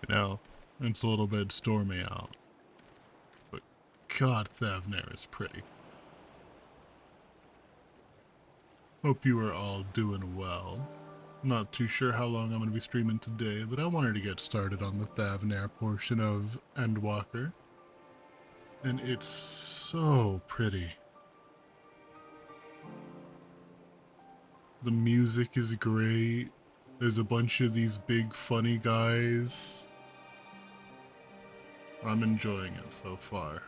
You know, it's a little bit stormy out. But God, Thavner is pretty. Hope you are all doing well. Not too sure how long I'm going to be streaming today, but I wanted to get started on the Thavner portion of Endwalker. And it's so pretty. The music is great. There's a bunch of these big funny guys. I'm enjoying it so far.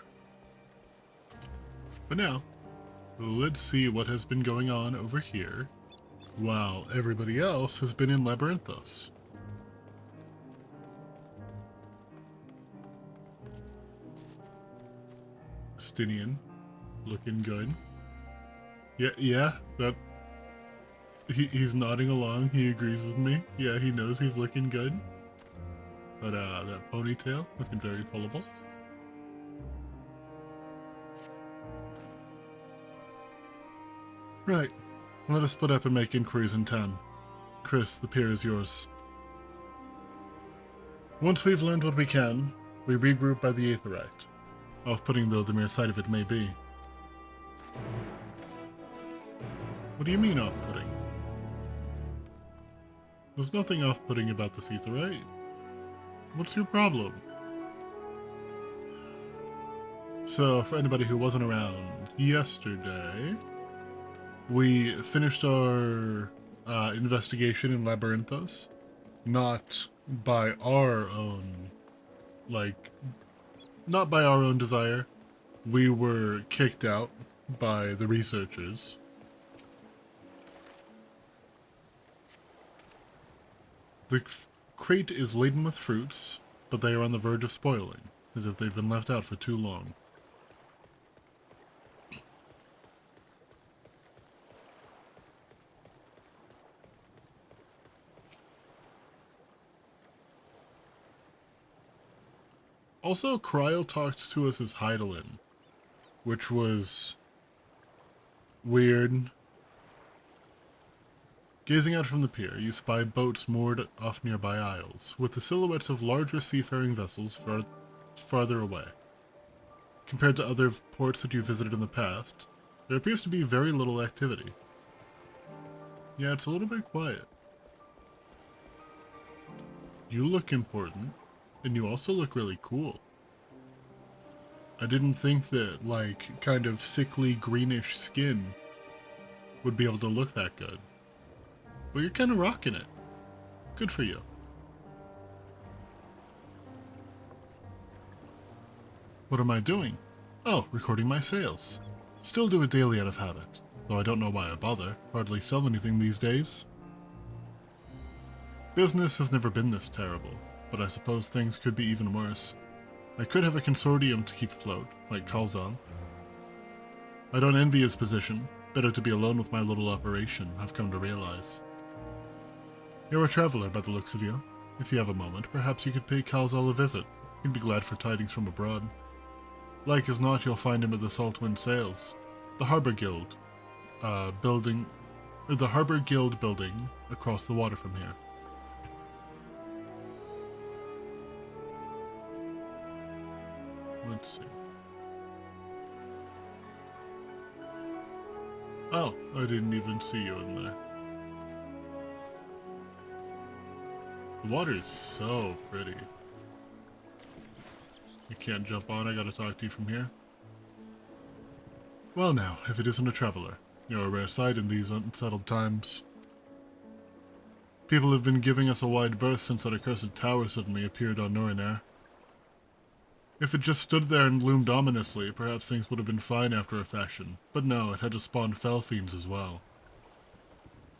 But now, let's see what has been going on over here while everybody else has been in Labyrinthos. Stinian, looking good. Yeah, he's nodding along. He agrees with me. Yeah, he knows he's looking good. But that ponytail looking very pullable. Right, let us split up and make inquiries in town. Chris, the pier is yours. Once we've learned what we can, we regroup by the Aetherite. Off-putting though the mere sight of it may be. What do you mean off-putting? There's nothing off-putting about this Aetherite. What's your problem? So, for anybody who wasn't around yesterday, we finished our investigation in Labyrinthos. Not by our own, not by our own desire. We were kicked out by the researchers. The crate is laden with fruits, but they are on the verge of spoiling, as if they've been left out for too long. Also, Cryo talked to us as Heidelin, which was weird. Gazing out from the pier, you spy boats moored off nearby isles, with the silhouettes of larger seafaring vessels farther away. Compared to other ports that you visited in the past, there appears to be very little activity. Yeah, it's a little bit quiet. You look important, and you also look really cool. I didn't think that, kind of sickly greenish skin would be able to look that good. But you're kind of rocking it. Good for you. What am I doing? Oh, recording my sales. Still do it daily out of habit, though I don't know why I bother. Hardly sell anything these days. Business has never been this terrible, but I suppose things could be even worse. I could have a consortium to keep afloat, like Kalzal. I don't envy his position. Better to be alone with my little operation, I've come to realize. You're a traveler by the looks of you. If you have a moment, perhaps you could pay Kalzal a visit. He'd be glad for tidings from abroad. Like as not, you'll find him at the Saltwind Sails. The Harbor Guild building across the water from here. Let's see. Oh, I didn't even see you in there. The water is so pretty. You can't jump on, I gotta talk to you from here. Well now, if it isn't a traveler, you're a rare sight in these unsettled times. People have been giving us a wide berth since that accursed tower suddenly appeared on Norinair. If it just stood there and loomed ominously, perhaps things would have been fine after a fashion, but no, it had to spawn fell fiends as well.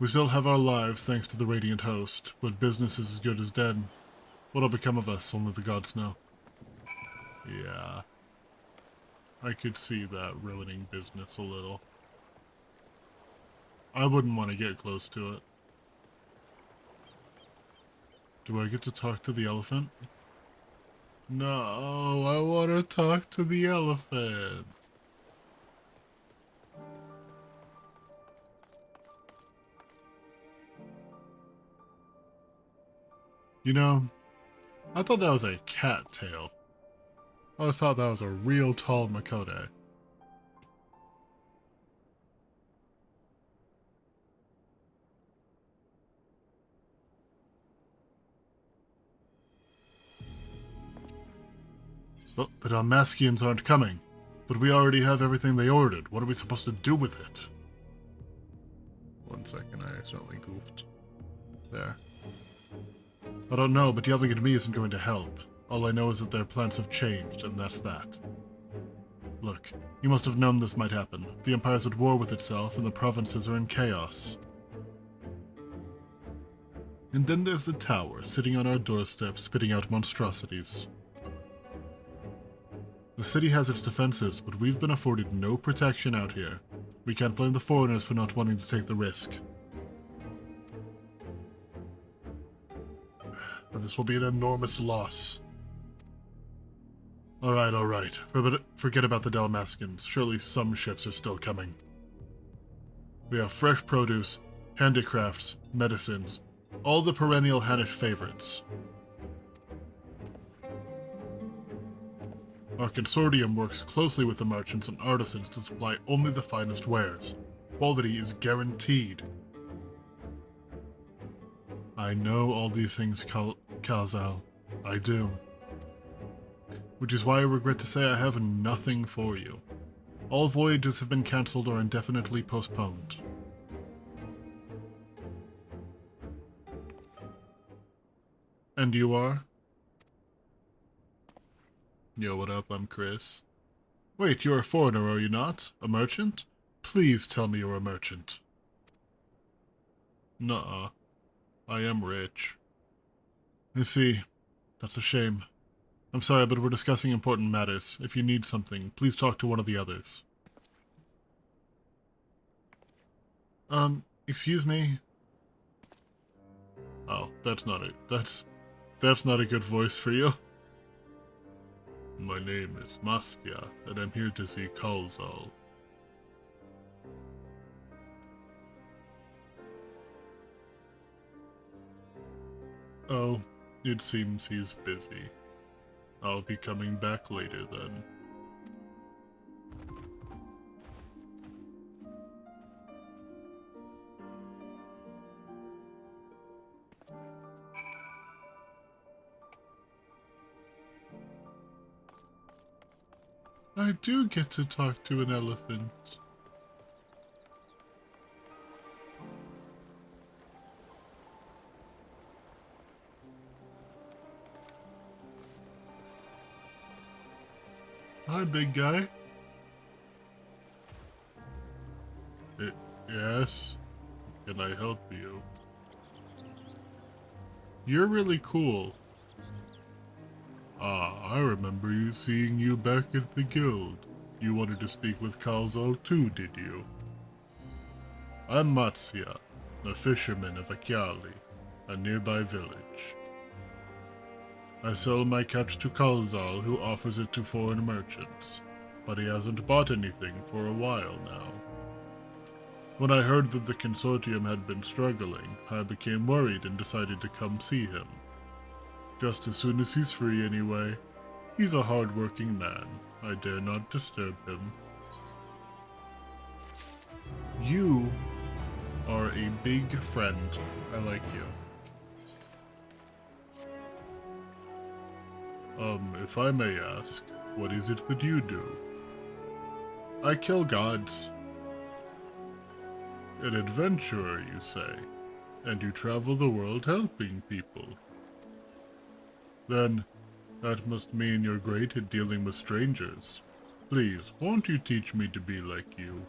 We still have our lives thanks to the Radiant Host, but business is as good as dead. What'll become of us, only the gods know. Yeah. I could see that ruining business a little. I wouldn't want to get close to it. Do I get to talk to the elephant? No, I want to talk to the elephant. You know, I thought that was a cat tail. I always thought that was a real tall Makode. Well, the Dalmatians aren't coming. But we already have everything they ordered. What are we supposed to do with it? 1 second, I accidentally goofed. There. I don't know, but yelling at me isn't going to help. All I know is that their plans have changed, and that's that. Look, you must have known this might happen. The Empire's at war with itself, and the provinces are in chaos. And then there's the tower, sitting on our doorstep, spitting out monstrosities. The city has its defenses, but we've been afforded no protection out here. We can't blame the foreigners for not wanting to take the risk. But this will be an enormous loss. Alright. Forget about the Dalmatians. Surely some ships are still coming. We have fresh produce, handicrafts, medicines, all the perennial Hannish favorites. Our consortium works closely with the merchants and artisans to supply only the finest wares. Quality is guaranteed. I know all these things, Kalzal. I do. Which is why I regret to say I have nothing for you. All voyages have been cancelled or indefinitely postponed. And you are? Yo, what up? I'm Chris. Wait, you're a foreigner, are you not? A merchant? Please tell me you're a merchant. Nuh-uh. I am rich. I see. That's a shame. I'm sorry, but we're discussing important matters. If you need something, please talk to one of the others. Excuse me? Oh, that's not it. That's not a good voice for you. My name is Maskia, and I'm here to see Kalzal. Oh, it seems he's busy. I'll be coming back later then. I do get to talk to an elephant. Hi, big guy. Yes? Can I help you? You're really cool. Ah, I remember seeing you back at the guild. You wanted to speak with Kalzal too, did you? I'm Matsia, a fisherman of Akyali, a nearby village. I sell my catch to Kalzal, who offers it to foreign merchants, but he hasn't bought anything for a while now. When I heard that the consortium had been struggling, I became worried and decided to come see him. Just as soon as he's free anyway. He's a hard-working man. I dare not disturb him. You are a big friend. I like you. If I may ask, what is it that you do? I kill gods. An adventurer, you say, and you travel the world helping people. Then, that must mean you're great at dealing with strangers. Please, won't you teach me to be like you?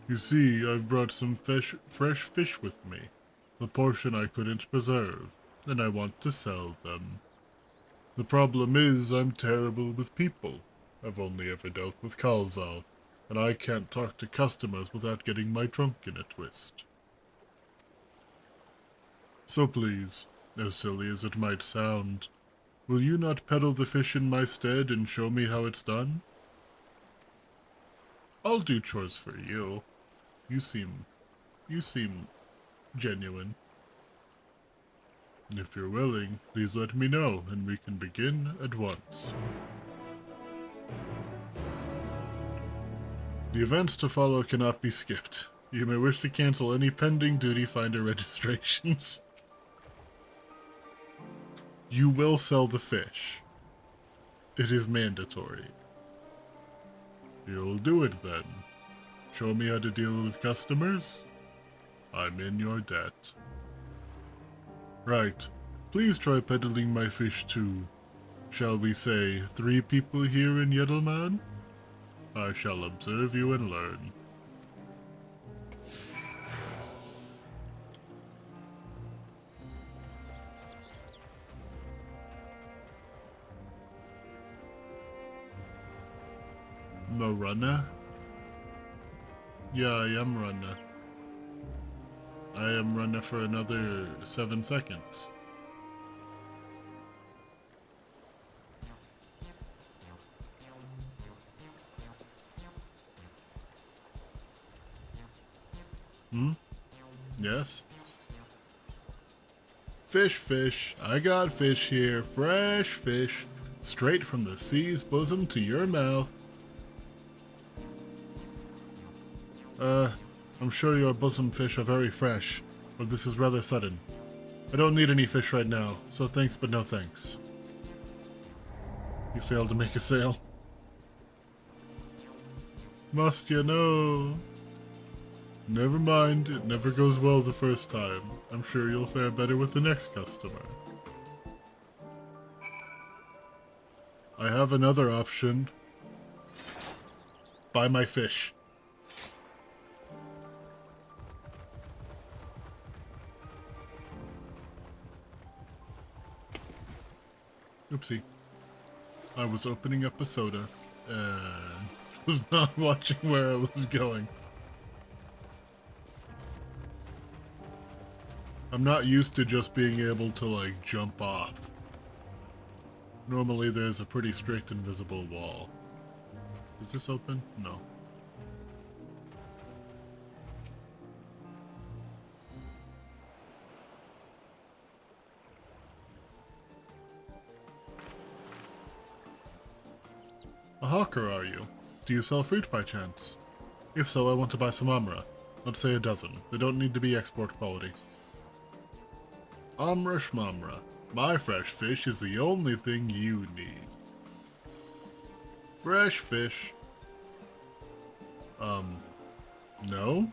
You see, I've brought some fresh fish with me, the portion I couldn't preserve, and I want to sell them. The problem is I'm terrible with people. I've only ever dealt with Kalzal, and I can't talk to customers without getting my trunk in a twist. So please, as silly as it might sound, will you not peddle the fish in my stead and show me how it's done? I'll do chores for you. You seem genuine. If you're willing, please let me know, and we can begin at once. The events to follow cannot be skipped. You may wish to cancel any pending duty finder registrations. You will sell the fish. It is mandatory. You'll do it then. Show me how to deal with customers? I'm in your debt. Right. Please try peddling my fish to, shall we say, 3 people here in Yedelman? I shall observe you and learn. Marunna? Yeah, I am Runna. I am Runna for another 7 seconds. Yes? Fish. I got fish here. Fresh fish. Straight from the sea's bosom to your mouth. I'm sure your bosom fish are very fresh, but this is rather sudden. I don't need any fish right now, so thanks but no thanks. You failed to make a sale. Must you know? Never mind, it never goes well the first time. I'm sure you'll fare better with the next customer. I have another option. Buy my fish. Oopsie. I was opening up a soda and was not watching where I was going. I'm not used to just being able to, like, jump off. Normally there's a pretty strict invisible wall. Is this open? No. A hawker, are you? Do you sell fruit by chance? If so, I want to buy some amra. Let's say a dozen. They don't need to be export quality. Amra shmamra. My fresh fish is the only thing you need. Fresh fish. No?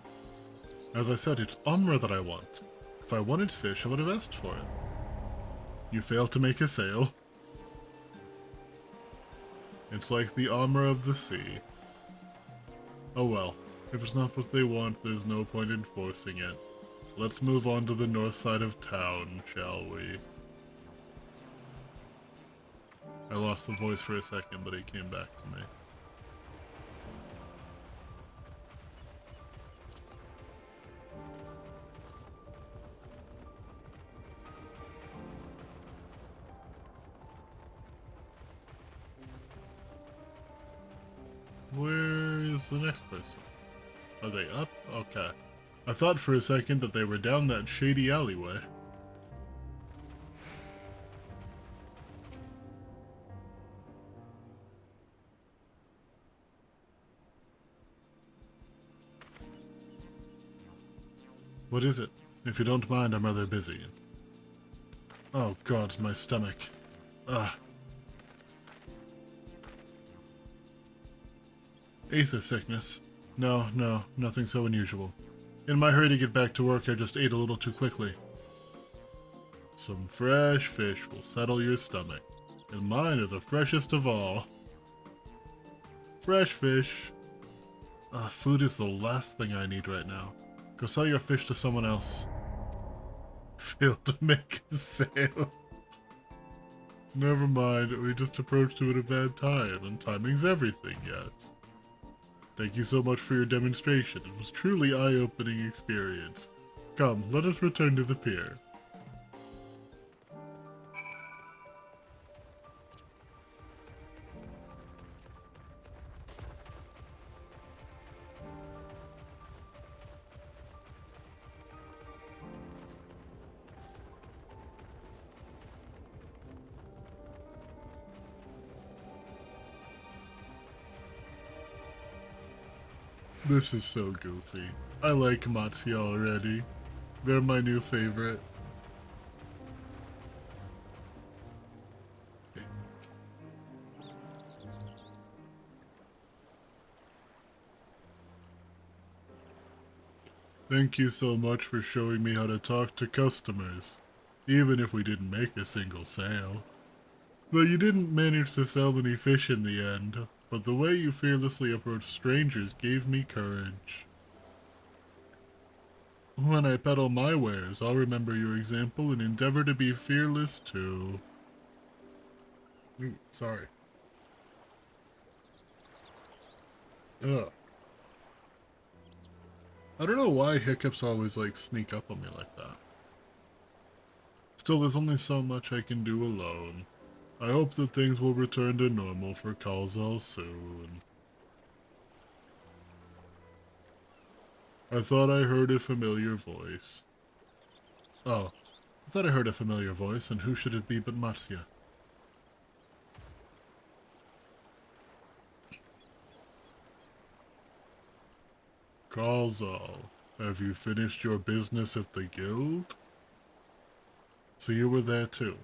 As I said, it's amra that I want. If I wanted fish, I would have asked for it. You failed to make a sale. It's like the armor of the sea. Oh well, if it's not what they want, there's no point in forcing it. Let's move on to the north side of town, shall we? I lost the voice for a second, but it came back to me. Where is the next person? Are they up? Okay. I thought for a second that they were down that shady alleyway. What is it? If you don't mind, I'm rather busy. Oh god, my stomach. Ugh. Aether sickness. No, nothing so unusual. In my hurry to get back to work, I just ate a little too quickly. Some fresh fish will settle your stomach, and mine are the freshest of all. Fresh fish. Food is the last thing I need right now. Go sell your fish to someone else. Failed to make a sale. Never mind, we just approached you at a bad time, and timing's everything, yes. Thank you so much for your demonstration. It was truly eye-opening experience. Come, let us return to the pier. This is so goofy. I like Matsuya already. They're my new favorite. Thank you so much for showing me how to talk to customers, even if we didn't make a single sale. Though you didn't manage to sell any fish in the end, but the way you fearlessly approached strangers gave me courage. When I peddle my wares, I'll remember your example and endeavor to be fearless too. Ooh, sorry. Ugh. I don't know why hiccups always sneak up on me like that. Still, there's only so much I can do alone. I hope that things will return to normal for Kalzal soon. I thought I heard a familiar voice. Oh, I thought I heard a familiar voice, and who should it be but Matsuya? Kalzal, have you finished your business at the guild? So you were there too.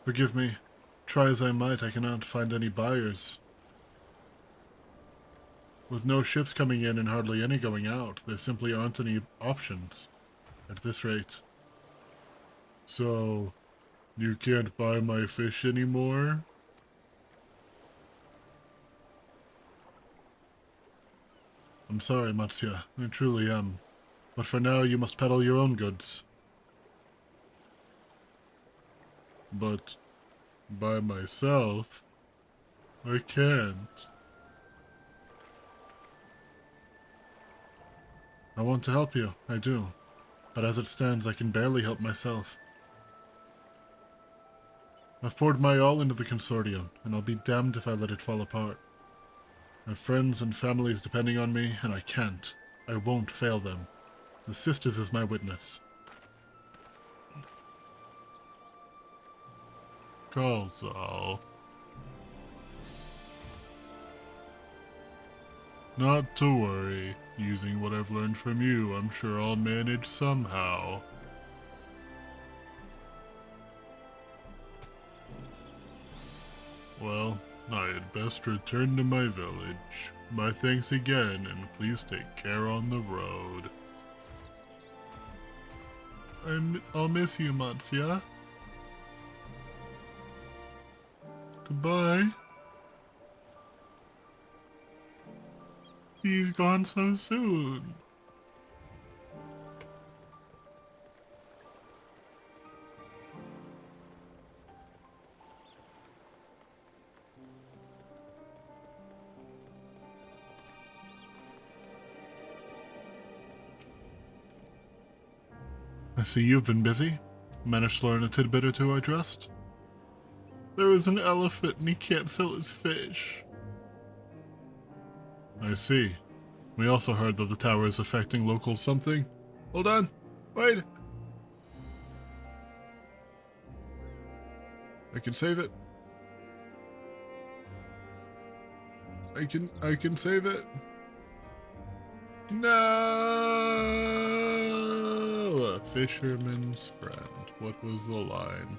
Forgive me. Try as I might, I cannot find any buyers. With no ships coming in and hardly any going out, there simply aren't any options. At this rate. So, you can't buy my fish anymore? I'm sorry, Matsuya. I truly am. But for now, you must peddle your own goods. But, by myself, I can't. I want to help you, I do. But as it stands, I can barely help myself. I've poured my all into the consortium, and I'll be damned if I let it fall apart. I have friends and families depending on me, and I can't. I won't fail them. The Sisters is my witness. Kalzal. Not to worry. Using what I've learned from you, I'm sure I'll manage somehow. Well, I had best return to my village. My thanks again, and please take care on the road. I'll miss you, Matsuya. Goodbye. He's gone so soon. I see you've been busy. Managed to learn a tidbit or two, I trust? There is an elephant and he can't sell his fish. I see. We also heard that the tower is affecting local something. Hold on. Wait. I can save it. I can save it. No! A fisherman's friend. What was the line?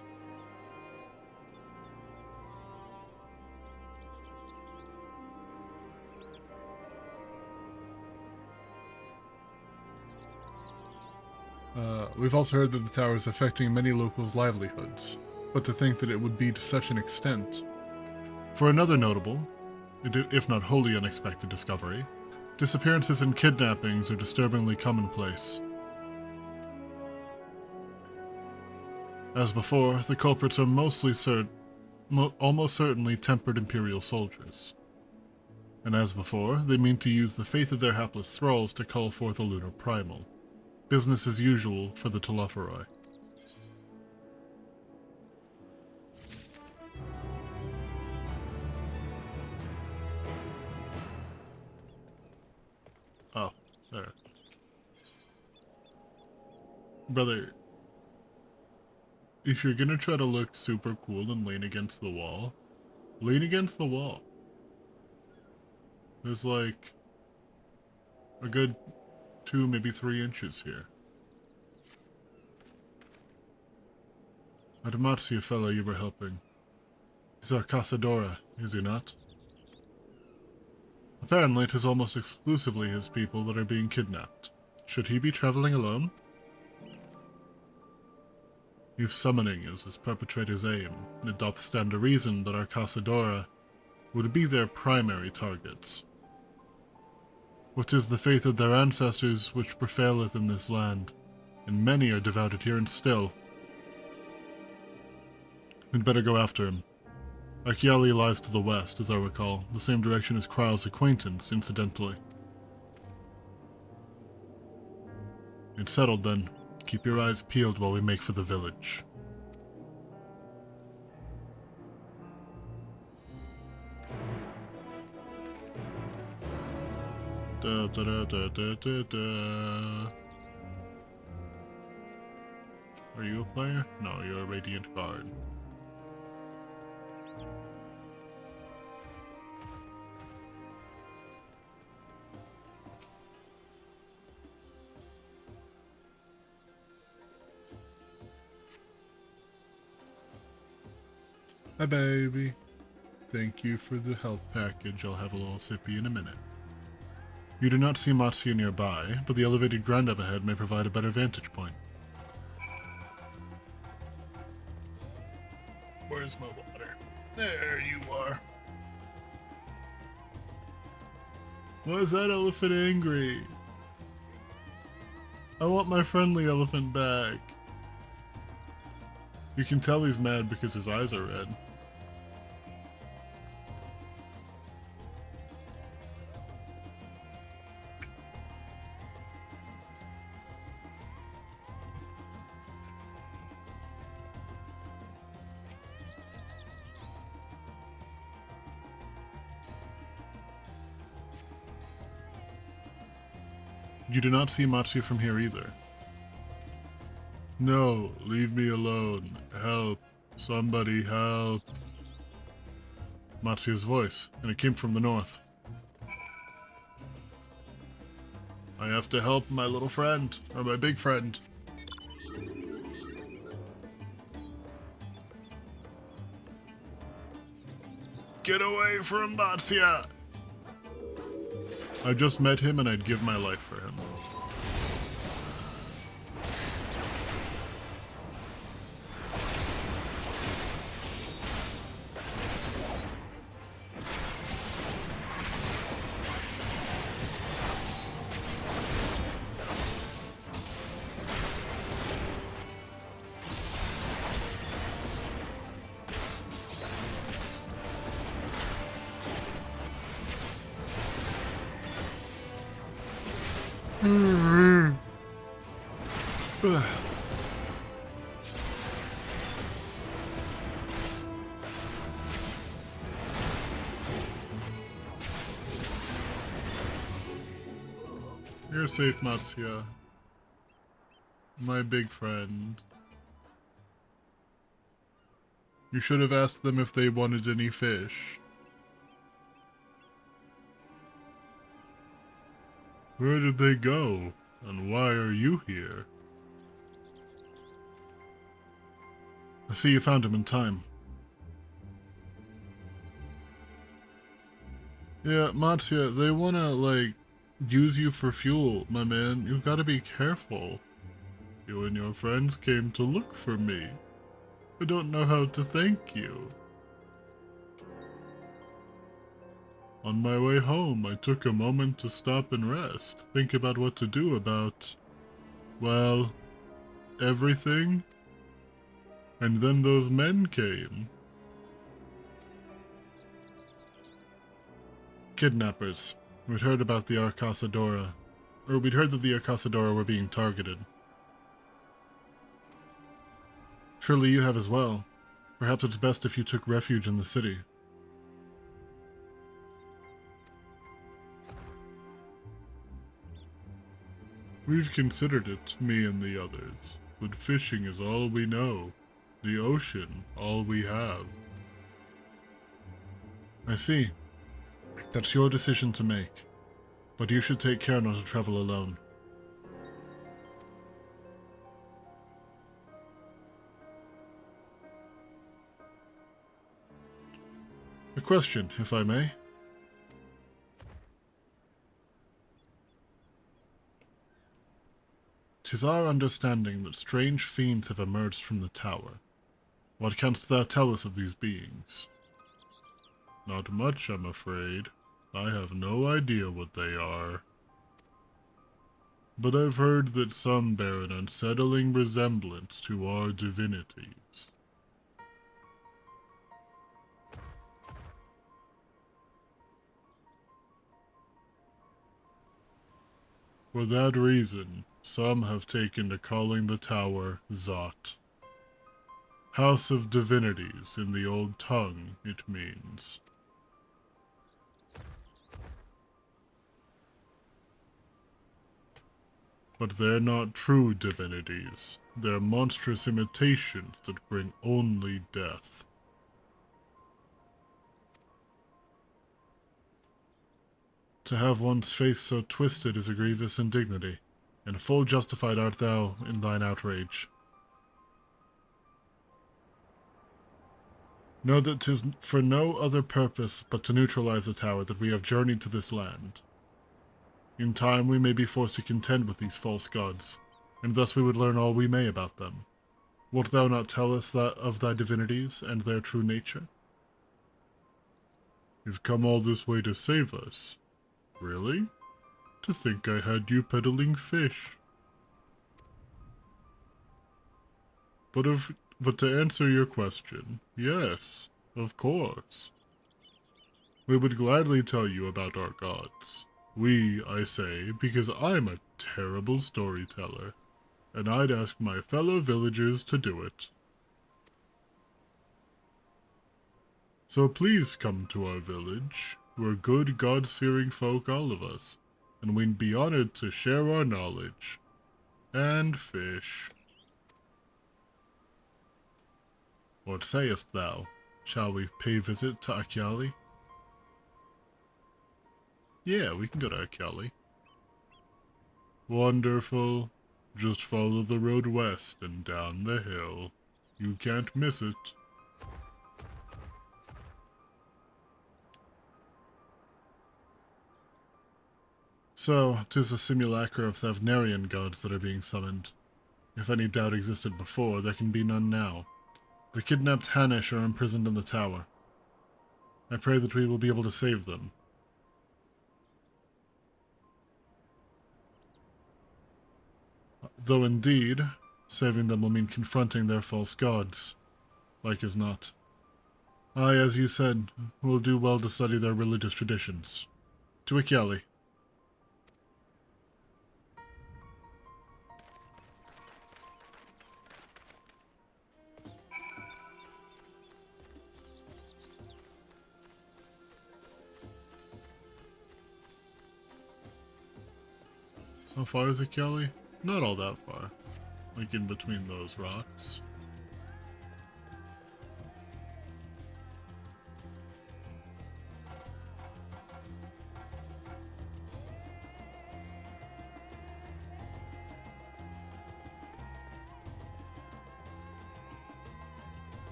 We've also heard that the tower is affecting many locals' livelihoods, but to think that it would be to such an extent. For another notable, if not wholly unexpected discovery, disappearances and kidnappings are disturbingly commonplace. As before, the culprits are almost certainly tempered Imperial soldiers. And as before, they mean to use the faith of their hapless thralls to call forth a lunar primal. Business as usual for the Telophoroi. Oh, there. Brother, if you're gonna try to look super cool and lean against the wall, lean against the wall. There's like a good 2, maybe 3 inches here. Adamatsu, fellow you were helping. He's our Casadora, is he not? Apparently it is almost exclusively his people that are being kidnapped. Should he be traveling alone? If summoning is his perpetrator's aim, it doth stand to reason that our Casadora would be their primary targets. What is the faith of their ancestors which prevaileth in this land, and many are devout adherents still. We'd better go after him. Akiali lies to the west, as I recall, the same direction as Kryle's acquaintance, incidentally. It's settled then. Keep your eyes peeled while we make for the village. Da, da, da, da, da, da, da. Are you a player? No, you're a Radiant Guard. Hi, baby. Thank you for the health package. I'll have a little sippy in a minute. You do not see Matsuya nearby, but the elevated ground up ahead may provide a better vantage point. Where's my water? There you are. Why is that elephant angry? I want my friendly elephant back. You can tell he's mad because his eyes are red. You do not see Matsu from here either. No, leave me alone. Help. Somebody help. Matsu's voice, and it came from the north. I have to help my little friend, or my big friend. Get away from Matsuya! I just met him and I'd give my life for him. You're safe, Matsuya. My big friend. You should have asked them if they wanted any fish. Where did they go? And why are you here? I see you found him in time. Yeah, Matsuya, they wanna, use you for fuel, my man. You've gotta be careful. You and your friends came to look for me. I don't know how to thank you. On my way home, I took a moment to stop and rest, think about what to do about, well, everything. And then those men came. Kidnappers. We'd heard about the Arcasadora. Or we'd heard that the Arcasadora were being targeted. Surely you have as well. Perhaps it's best if you took refuge in the city. We've considered it, me and the others, but fishing is all we know. The ocean, all we have. I see. That's your decision to make, but you should take care not to travel alone. A question, if I may. 'Tis our understanding that strange fiends have emerged from the tower. What canst thou tell us of these beings? Not much, I'm afraid. I have no idea what they are. But I've heard that some bear an unsettling resemblance to our divinities. For that reason, some have taken to calling the tower Zot. House of Divinities in the old tongue, it means. But they're not true divinities. They're monstrous imitations that bring only death. To have one's faith so twisted is a grievous indignity, and full justified art thou in thine outrage. Know that 'tis for no other purpose but to neutralize the tower that we have journeyed to this land. In time we may be forced to contend with these false gods, and thus we would learn all we may about them. Wilt thou not tell us that of thy divinities and their true nature? You've come all this way to save us. Really? To think I had you peddling fish. But to answer your question, yes, of course. We would gladly tell you about our gods. We, I say, because I'm a terrible storyteller, and I'd ask my fellow villagers to do it. So please come to our village. We're good, God-fearing folk, all of us, and we'd be honored to share our knowledge. And fish. What sayest thou? Shall we pay visit to Achiali? Yeah, we can go to Achiali. Wonderful. Just follow the road west and down the hill. You can't miss it. So, 'tis a simulacra of Thavnarian gods that are being summoned. If any doubt existed before, there can be none now. The kidnapped Hanish are imprisoned in the tower. I pray that we will be able to save them. Though indeed, saving them will mean confronting their false gods, like as not. Aye, as you said, we'll do well to study their religious traditions. To Achiali. How far is Achiali? Not all that far. Like in between those rocks.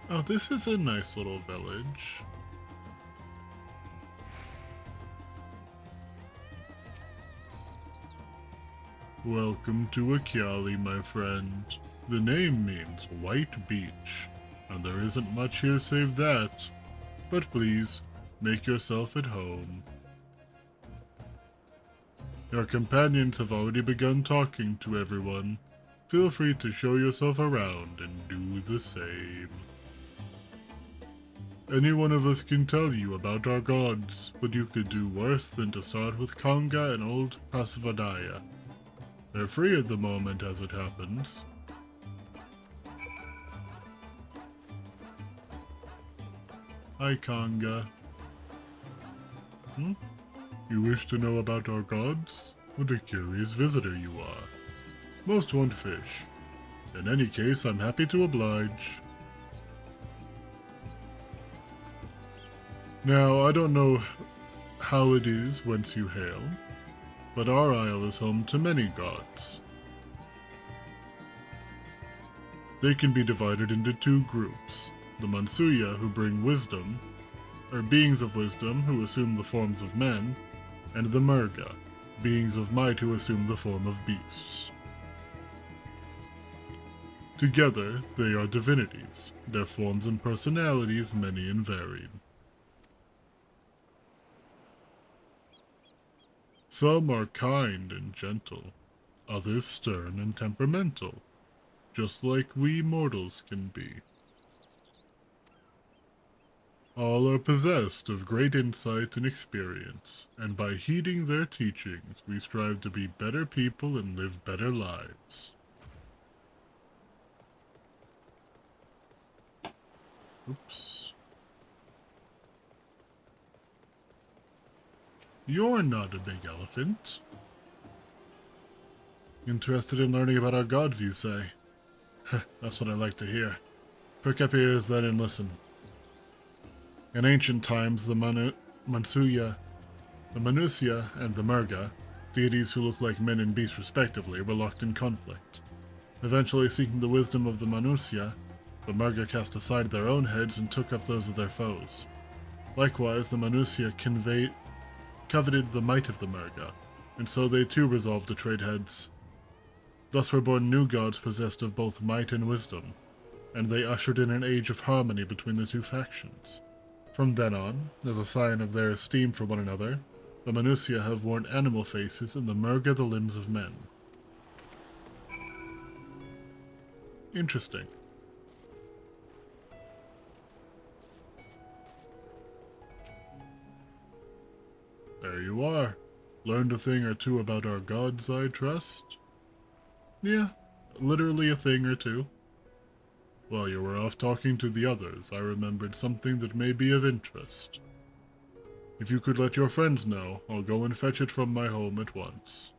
Oh, this is a nice little village. Welcome to Achiali, my friend. The name means white beach, and there isn't much here save that. But please, make yourself at home. Your companions have already begun talking to everyone. Feel free to show yourself around and do the same. Any one of us can tell you about our gods, but you could do worse than to start with Kanga and old Pasvadaya. They're free at the moment, as it happens. Hi, Kanga. Hmm? You wish to know about our gods? What a curious visitor you are. Most want fish. In any case, I'm happy to oblige. Now, I don't know how it is whence you hail, but our isle is home to many gods. They can be divided into two groups. The Mansuya, who bring wisdom, or beings of wisdom who assume the forms of men, and the Murga, beings of might who assume the form of beasts. Together, they are divinities, their forms and personalities many and varied. Some are kind and gentle, others stern and temperamental, just like we mortals can be. All are possessed of great insight and experience, and by heeding their teachings, we strive to be better people and live better lives. Oops. You're not a big elephant. Interested in learning about our gods, you say? That's what I like to hear. Prick up your ears then and listen. In ancient times, the Mansuya, the Manusya, and the Murga, deities who look like men and beasts respectively, were locked in conflict. Eventually seeking the wisdom of the Manusya, the Murga cast aside their own heads and took up those of their foes. Likewise, the Manusya coveted the might of the Murga, and so they too resolved to trade heads. Thus were born new gods possessed of both might and wisdom, and they ushered in an age of harmony between the two factions. From then on, as a sign of their esteem for one another, the Manusya have worn animal faces and the Murga the limbs of men. Interesting. There you are. Learned a thing or two about our gods, I trust? Yeah, literally a thing or two. While you were off talking to the others, I remembered something that may be of interest. If you could let your friends know, I'll go and fetch it from my home at once.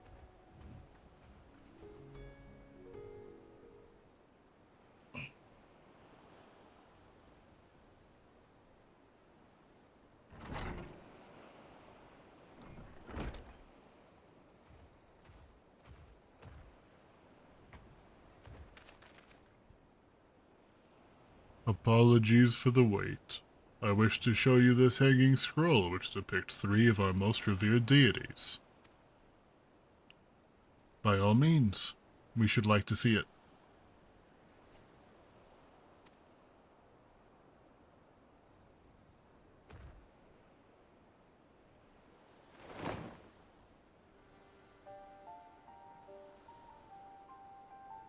Apologies for the wait. I wish to show you this hanging scroll which depicts 3 of our most revered deities. By all means, we should like to see it.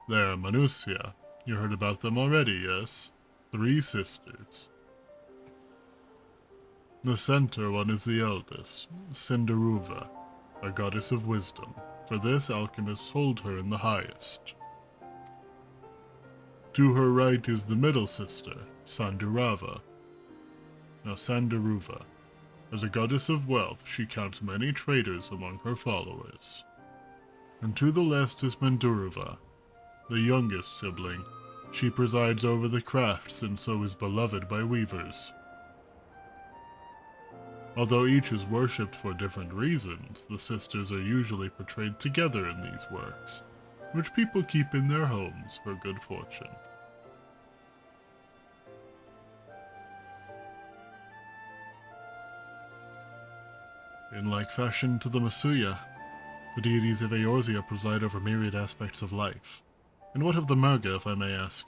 There, Manusya. You heard about them already, yes? 3 sisters. The center one is the eldest, Cinderuva, a goddess of wisdom. For this, alchemists hold her in the highest. To her right is the middle sister, Sandurava. Now Sandaruva, as a goddess of wealth, she counts many traders among her followers. And to the left is Manduruva, the youngest sibling. She presides over the crafts and so is beloved by weavers. Although each is worshipped for different reasons, the sisters are usually portrayed together in these works, which people keep in their homes for good fortune. In like fashion to the Masuya, the deities of Eorzea preside over myriad aspects of life. And what of the Murga, if I may ask?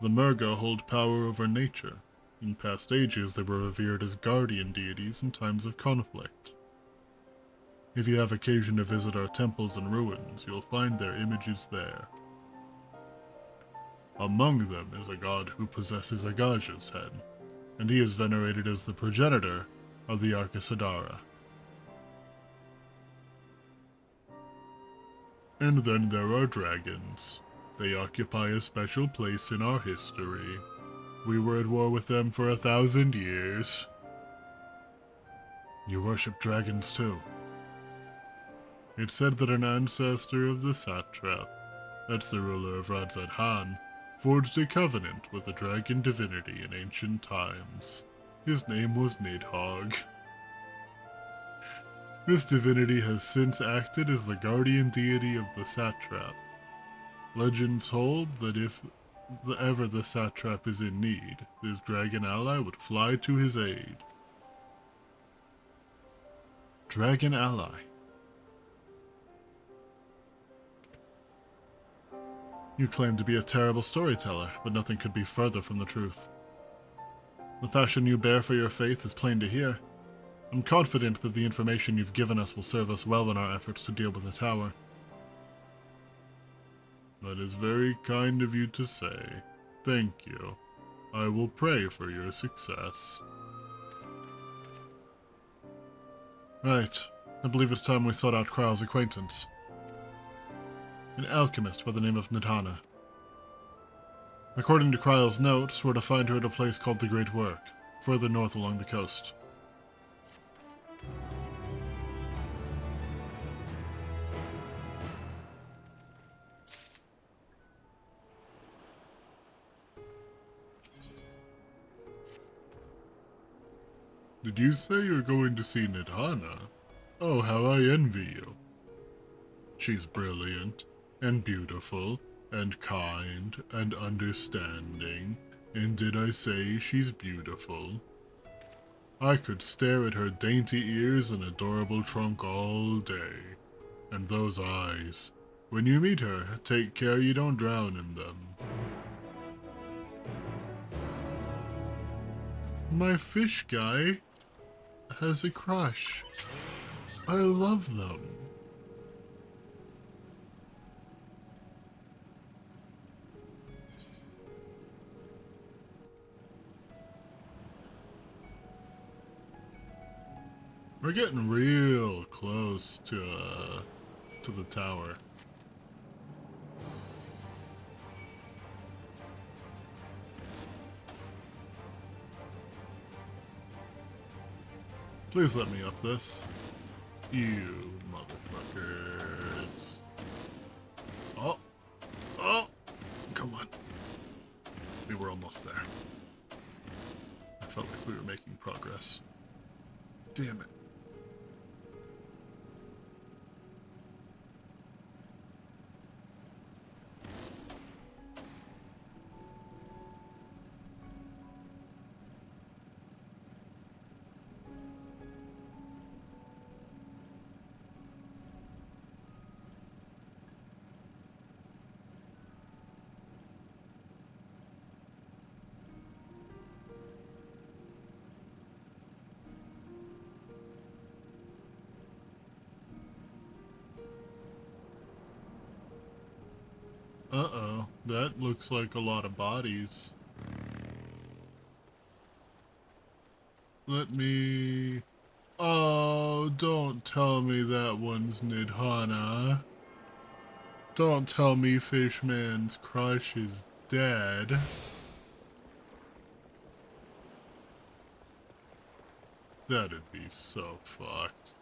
The Murga hold power over nature. In past ages, they were revered as guardian deities in times of conflict. If you have occasion to visit our temples and ruins, you'll find their images there. Among them is a god who possesses Agaja's head, and he is venerated as the progenitor of the Arcasadara. And then there are dragons. They occupy a special place in our history. We were at war with them for 1,000 years. You worship dragons too. It's said that an ancestor of the satrap, that's the ruler of Radzad Han, forged a covenant with a dragon divinity in ancient times. His name was Nidhogg. This divinity has since acted as the guardian deity of the satrap. Legends hold that if ever the satrap is in need, his dragon ally would fly to his aid. Dragon ally. You claim to be a terrible storyteller, but nothing could be further from the truth. The passion you bear for your faith is plain to hear. I'm confident that the information you've given us will serve us well in our efforts to deal with the tower. That is very kind of you to say. Thank you. I will pray for your success. Right. I believe it's time we sought out Kryle's acquaintance. An alchemist by the name of Nidhana. According to Kryle's notes, we're to find her at a place called the Great Work, further north along the coast. Did you say you're going to see Nidhana? Oh, how I envy you. She's brilliant, and beautiful, and kind, and understanding. And did I say she's beautiful? I could stare at her dainty ears and adorable trunk all day. And those eyes. When you meet her, take care you don't drown in them. My fish guy has a crush. I love them. We're getting real close to the tower. Please let me up this. You motherfuckers. Oh. Oh. Come on. We were almost there. I felt like we were making progress. Damn it. Uh-oh, that looks like a lot of bodies. Let me... Oh, don't tell me that one's Nidhana. Don't tell me Fishman's crush is dead. That'd be so fucked.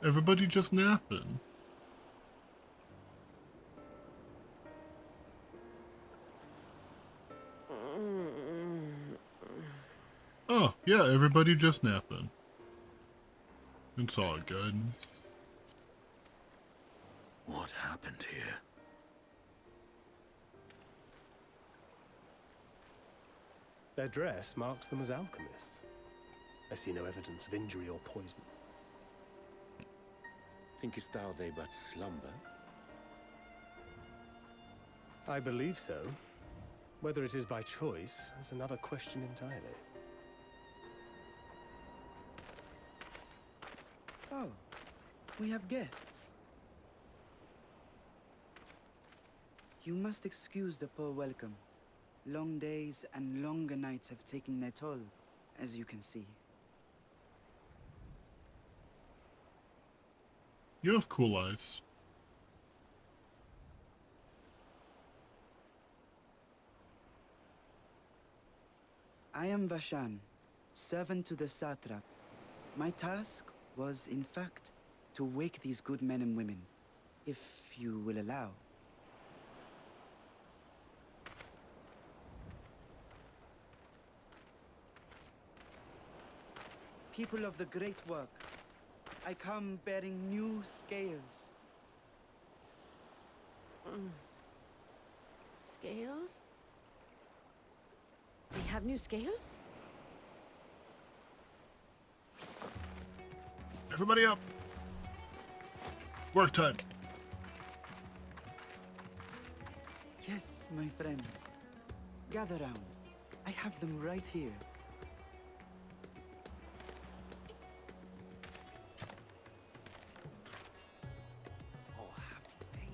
Everybody just napping. Oh, yeah, everybody just napping. It's all good. What happened here? Their dress marks them as alchemists. I see no evidence of injury or poison. Thinkest thou they but slumber? I believe so. Whether it is by choice is another question entirely. Oh, we have guests. You must excuse the poor welcome. Long days and longer nights have taken their toll, as you can see. You have cool eyes. I am Vashan, servant to the satrap. My task was, in fact, to wake these good men and women, if you will allow. People of the great work, I come bearing new scales. Scales? We have new scales? Everybody up! Work time! Yes, my friends. Gather round. I have them right here. Oh, happy day.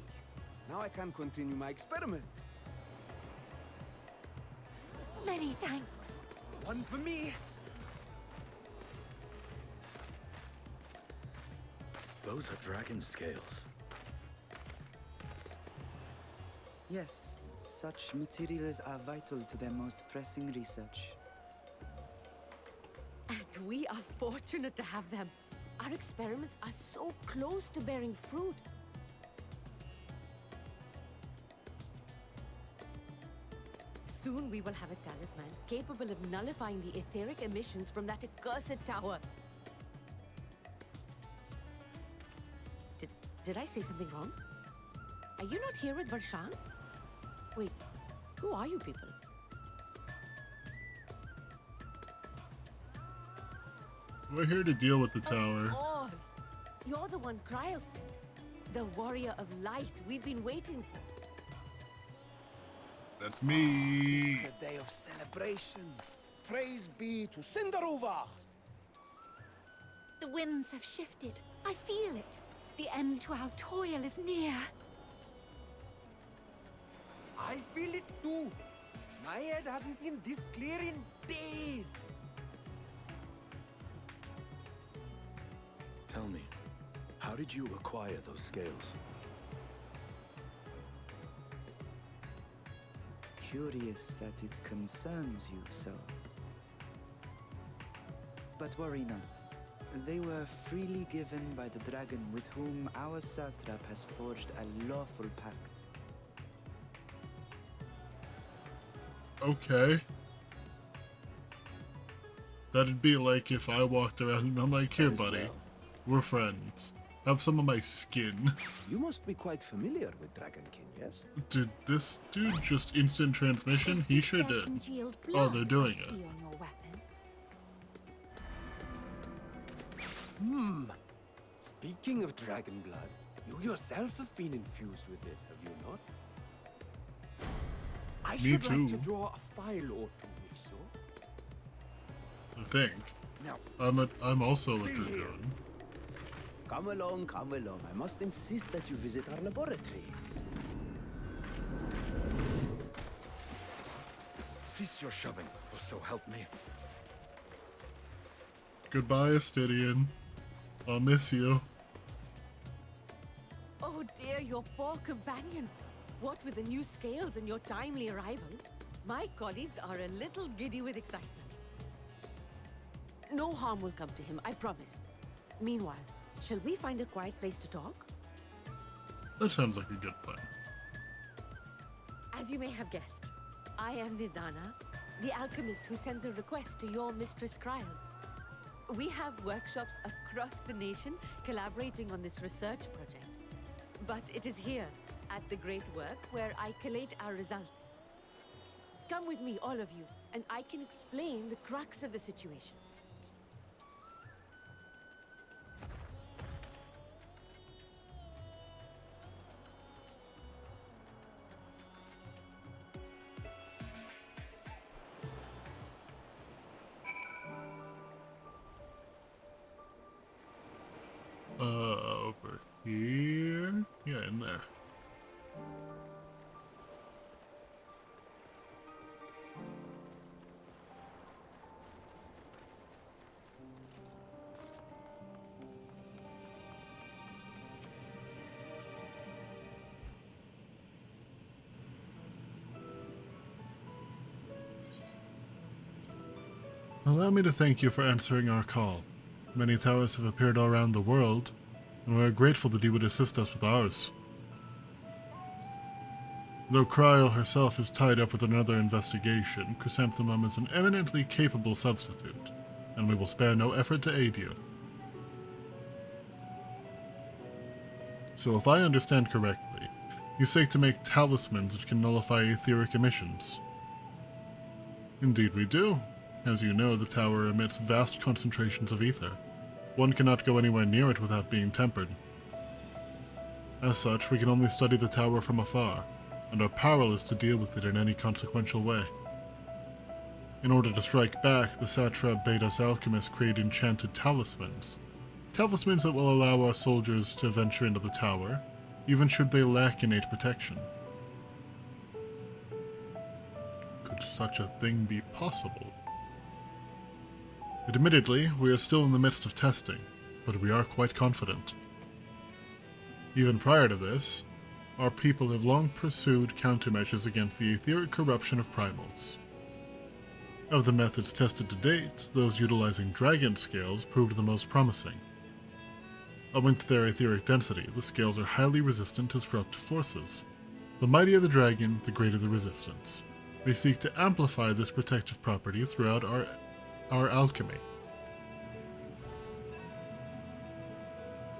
Now I can continue my experiment. Many thanks. One for me. Those are dragon scales. Yes, such materials are vital to their most pressing research. And we are fortunate to have them. Our experiments are so close to bearing fruit. Soon we will have a talisman capable of nullifying the etheric emissions from that accursed tower. Did I say something wrong? Are you not here with Varshan? Wait, who are you people? We're here to deal with the tower. Of course. You're the one Kryl sent. The warrior of light we've been waiting for. That's This me! is a day of celebration. Praise be to Cinderova. The winds have shifted. I feel it. The end to our toil is near. I feel it too. My head hasn't been this clear in days. Tell me, how did you acquire those scales? Curious that it concerns you so. But worry not. They were freely given by the dragon with whom our satrap has forged a lawful pact. Okay. That'd be like if I walked around and I'm like, here, As buddy, well. we're friends. Have some of my skin. You must be quite familiar with Dragon King, yes? Did this dude just instant transmission? He sure There did. congealed Oh, blood they're doing I it. see on your weapon. Speaking of dragon blood, you yourself have been infused with it, have you not? I Me should like to too. draw a file or two, if so. I think. Now, I'm also a See here. dragoon. come along, come along. I must insist that you visit our laboratory. Cease your shoving, or so help me. Goodbye, Astidian. I'll miss you. Oh dear, your poor companion. What with the new scales and your timely arrival, my colleagues are a little giddy with excitement. No harm will come to him, I promise. Meanwhile, shall we find a quiet place to talk? That sounds like a good plan. As you may have guessed, I am Nidana, the alchemist who sent the request to your mistress Kryl. We have workshops across the nation collaborating on this research project. But it is here, at the Great Work, where I collate our results. Come with me, all of you, and I can explain the crux of the situation. Over here? Yeah, in there. Allow me to thank you for answering our call. Many towers have appeared all around the world, and we are grateful that you would assist us with ours. Though Cryle herself is tied up with another investigation, Chrysanthemum is an eminently capable substitute, and we will spare no effort to aid you. So if I understand correctly, you seek to make talismans which can nullify etheric emissions. Indeed we do. As you know, the tower emits vast concentrations of ether. One cannot go anywhere near it without being tempered. As such, we can only study the tower from afar, and are powerless to deal with it in any consequential way. In order to strike back, the satrap bade us alchemists create enchanted talismans. Talismans that will allow our soldiers to venture into the tower, even should they lack innate protection. Could such a thing be possible? Admittedly, we are still in the midst of testing, but we are quite confident. Even prior to this, our people have long pursued countermeasures against the etheric corruption of primals. Of the methods tested to date, those utilizing dragon scales proved the most promising. Owing to their etheric density, the scales are highly resistant to disruptive forces. The mightier the dragon, the greater the resistance. We seek to amplify this protective property throughout our alchemy.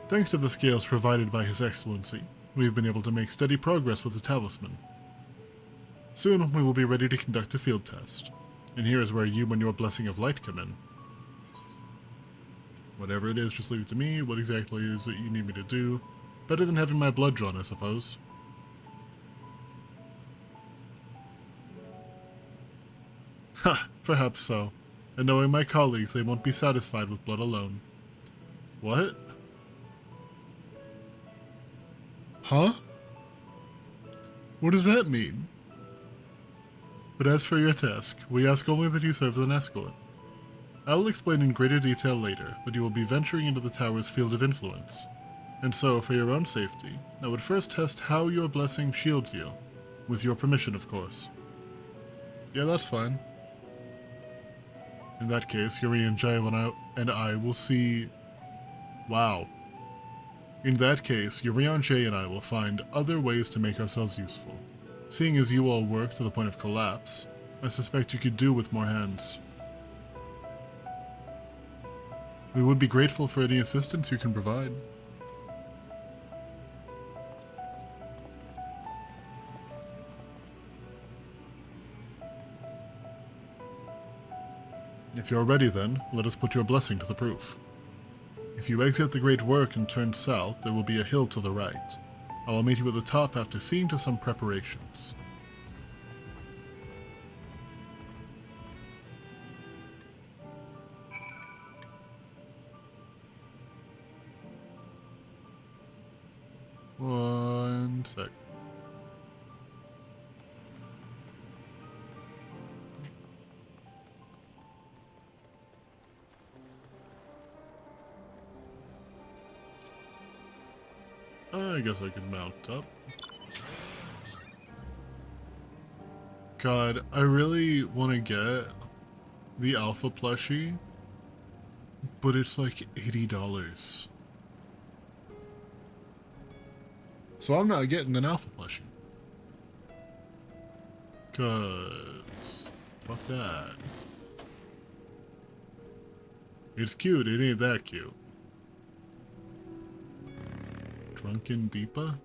Thanks to the scales provided by His Excellency, we have been able to make steady progress with the talisman. Soon we will be ready to conduct a field test, and here is where you and your blessing of light come in. Whatever it is, just leave it to me. What exactly is it you need me to do? Better than having my blood drawn, I suppose. Ha! Perhaps so. And knowing my colleagues, they won't be satisfied with blood alone. What? Huh? What does that mean? But as for your task, we ask only that you serve as an escort. I will explain in greater detail later, but you will be venturing into the tower's field of influence. And so, for your own safety, I would first test how your blessing shields you. With your permission, of course. Yeah, that's fine. In that case, Yuri and Jai and I will see... Wow. In that case, Yurian J and I will find other ways to make ourselves useful. Seeing as you all work to the point of collapse, I suspect you could do with more hands. We would be grateful for any assistance you can provide. If you're ready then, let us put your blessing to the proof. If you exit the Great Work and turn south, there will be a hill to the right. I will meet you at the top after seeing to some preparations. One sec. I guess I can mount up. God, I really want to get the alpha plushie, but it's like $80. So I'm not getting an alpha plushie. Cause fuck that. It's cute, it ain't that cute. Drunken Deepa?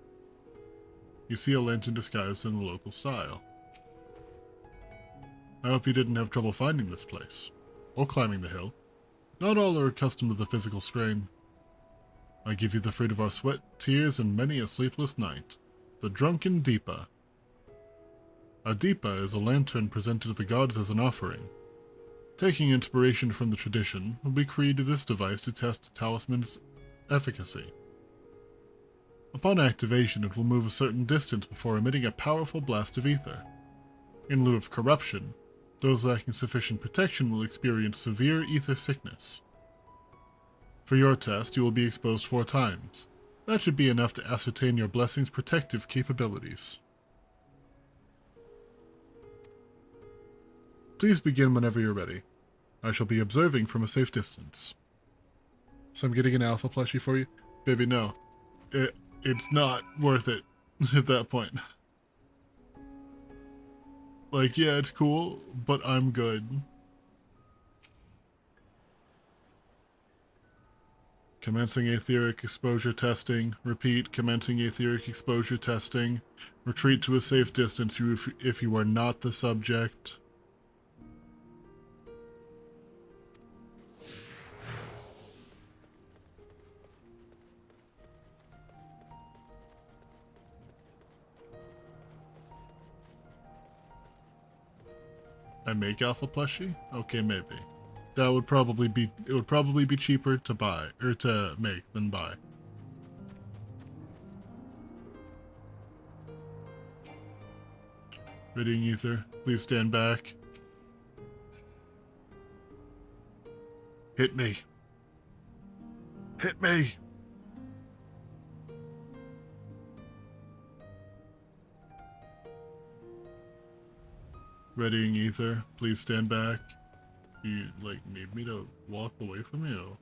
You see a lantern disguised in the local style. I hope you didn't have trouble finding this place, or climbing the hill. Not all are accustomed to the physical strain. I give you the fruit of our sweat, tears, and many a sleepless night. The Drunken Deepa. A Deepa is a lantern presented to the gods as an offering. Taking inspiration from the tradition, we created this device to test the talisman's efficacy. Upon activation, it will move a certain distance before emitting a powerful blast of ether. In lieu of corruption, those lacking sufficient protection will experience severe ether sickness. For your test, you will be exposed 4 times. That should be enough to ascertain your blessing's protective capabilities. Please begin whenever you're ready. I shall be observing from a safe distance. So I'm getting an alpha plushie for you? Baby, no. It's not worth it at that point. Like, yeah, it's cool, but I'm good. Commencing etheric exposure testing. Repeat, commencing etheric exposure testing. Retreat to a safe distance if you are not the subject. I make alpha plushie? Okay, maybe. That would probably be, it would probably be cheaper to buy, or to make than buy. Readying ether, please stand back. Hit me. Hit me! Readying ether, please stand back. You, like, need me to walk away from you?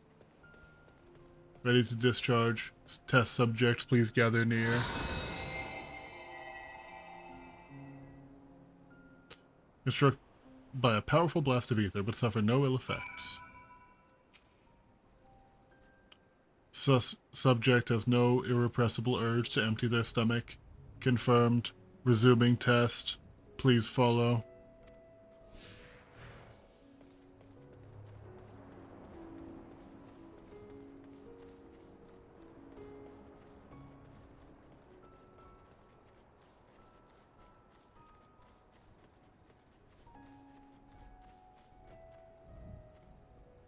Ready to discharge. Test subjects, please gather near. You're struck by a powerful blast of ether, but suffer no ill effects. Subject has no irrepressible urge to empty their stomach. Confirmed. Resuming test. Please follow.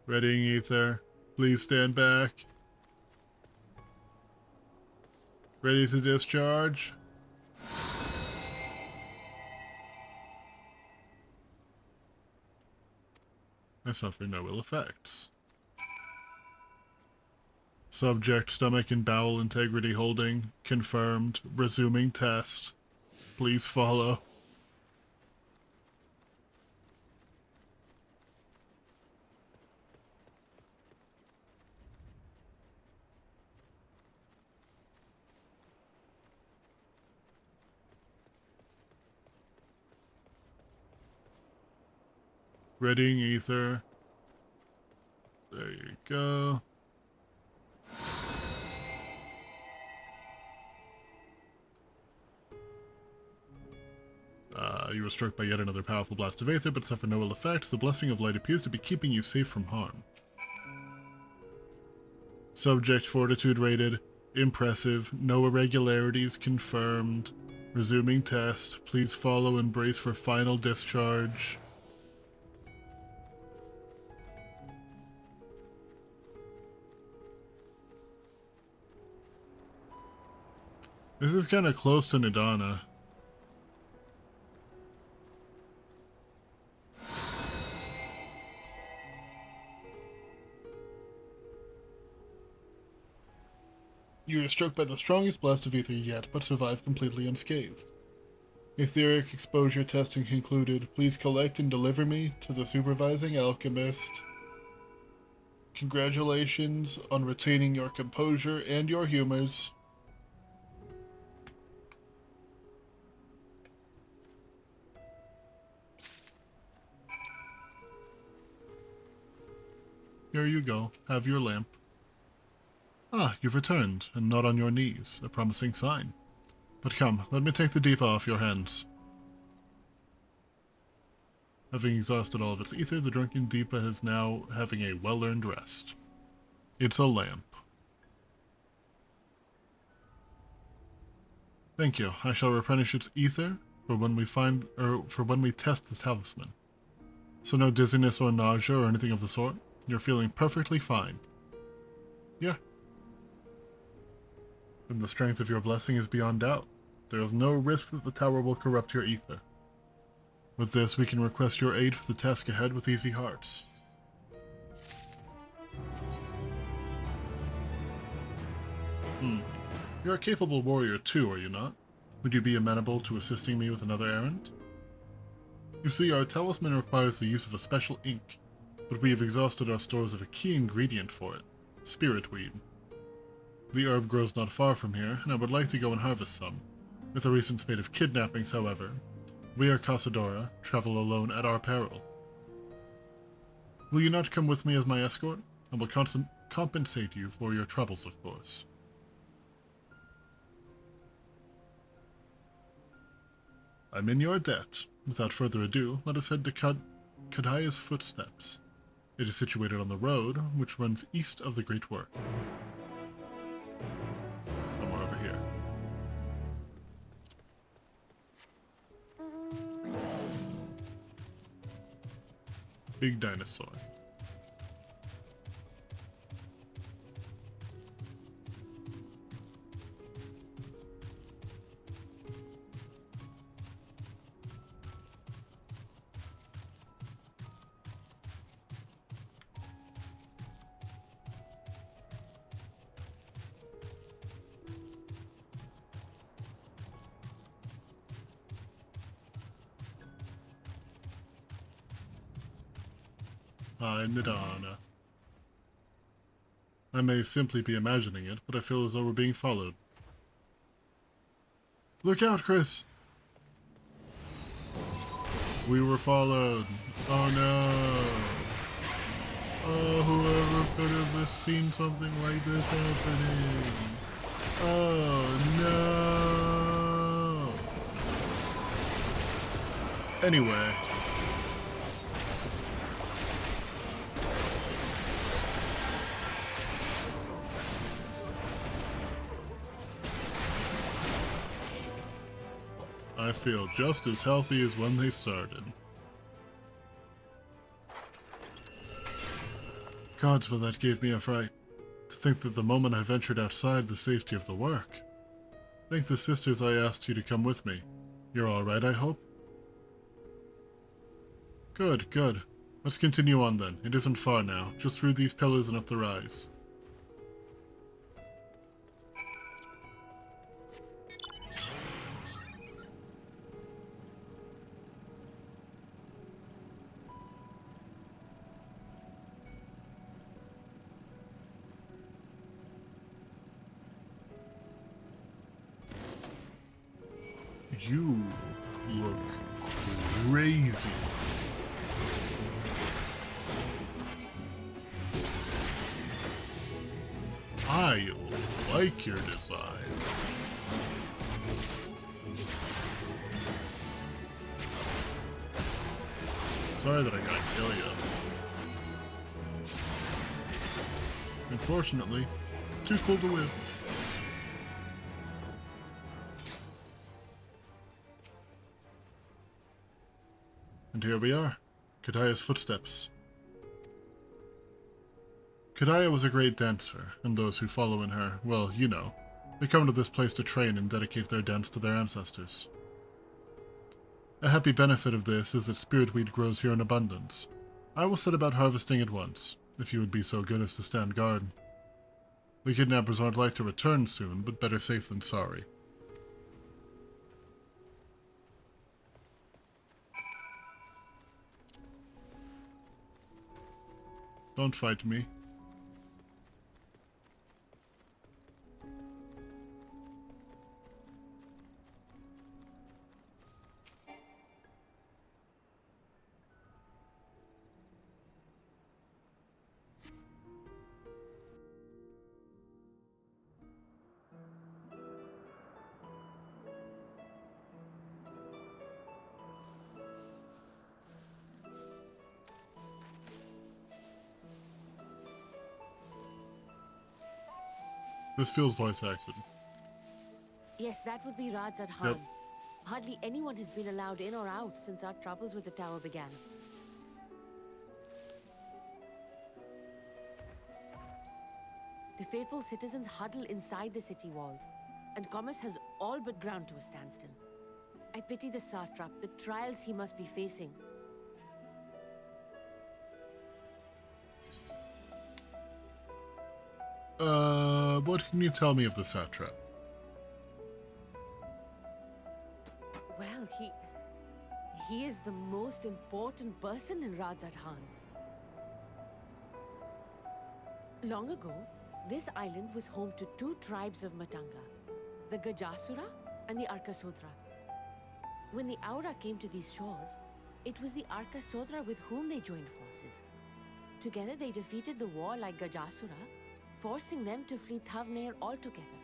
Readying ether. Please stand back. Ready to discharge. I suffer no ill effects. Subject stomach and bowel integrity holding. Confirmed. Resuming test. Please follow. Readying ether. There you go. You were struck by yet another powerful blast of aether, but suffer no ill effects. The blessing of light appears to be keeping you safe from harm. Subject fortitude rated. Impressive. No irregularities confirmed. Resuming test. Please follow and brace for final discharge. This is kind of close to Nidana. You are struck by the strongest blast of ether yet, but survive completely unscathed. Etheric exposure testing concluded. Please collect and deliver me to the supervising alchemist. Congratulations on retaining your composure and your humors. Here you go. Have your lamp. Ah, you've returned, and not on your knees. A promising sign. But come, let me take the Deepa off your hands. Having exhausted all of its ether, the drunken Deepa is now having a well-earned rest. It's a lamp. Thank you. I shall replenish its ether for when we test the talisman. So no dizziness or nausea or anything of the sort? You're feeling perfectly fine. Yeah. And the strength of your blessing is beyond doubt. There is no risk that the tower will corrupt your ether. With this, we can request your aid for the task ahead with easy hearts. You're a capable warrior too, are you not? Would you be amenable to assisting me with another errand? You see, our talisman requires the use of a special ink, but we have exhausted our stores of a key ingredient for it, spirit weed. The herb grows not far from here, and I would like to go and harvest some. With the recent spate of kidnappings, however, we, Casadora, travel alone at our peril. Will you not come with me as my escort? I will compensate you for your troubles, of course. I'm in your debt. Without further ado, let us head to Kadaya's footsteps. It is situated on the road, which runs east of the Great Work. Somewhere over here. Big dinosaur. Nidana. I may simply be imagining it, but I feel as though we're being followed. Look out, Chris! We were followed. Oh no! Oh, whoever could have seen something like this happening. Oh no! Anyway. I feel just as healthy as when they started. Gods, but that gave me a fright. To think that the moment I ventured outside the safety of the work. Thank the sisters I asked you to come with me. You're alright, I hope? Good, good. Let's continue on then. It isn't far now, just through these pillars and up the rise. You look crazy. I like your design. Sorry that I gotta kill you. Unfortunately, too cool to win. And here we are, Kadaya's footsteps. Kadaya was a great dancer, and those who follow in her, well, you know, they come to this place to train and dedicate their dance to their ancestors. A happy benefit of this is that spirit weed grows here in abundance. I will set about harvesting at once, if you would be so good as to stand guard. The kidnappers aren't like to return soon, but better safe than sorry. Don't fight me. This feels voice acted. Yes, that would be Radz at Han. Hardly anyone has been allowed in or out since our troubles with the tower began. The faithful citizens huddle inside the city walls, and commerce has all but ground to a standstill. I pity the satrap, the trials he must be facing. What can you tell me of the satrap? Well, he is the most important person in Radz at Han. Long ago, this island was home to two tribes of Matanga, the Gajasura and the Arkasodra. When the Aura came to these shores, it was the Arkasodra with whom they joined forces. Together they defeated the warlike Gajasura, forcing them to flee Thavnair altogether.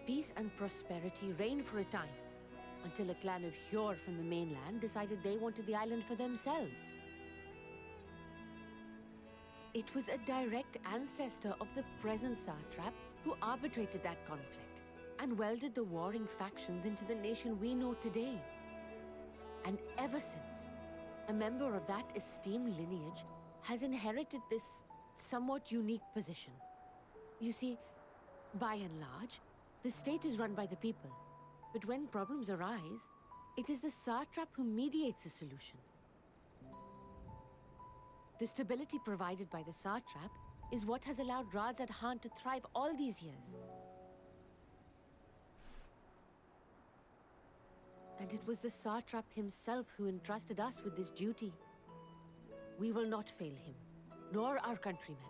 Peace and prosperity reigned for a time, until a clan of Hjor from the mainland decided they wanted the island for themselves. It was a direct ancestor of the present satrap who arbitrated that conflict and welded the warring factions into the nation we know today. And ever since, a member of that esteemed lineage has inherited this somewhat unique position. You see, by and large, the state is run by the people, but when problems arise, it is the satrap who mediates a solution. The stability provided by the satrap is what has allowed Radzat Khan to thrive all these years. And it was the satrap himself who entrusted us with this duty. We will not fail him, nor our countrymen.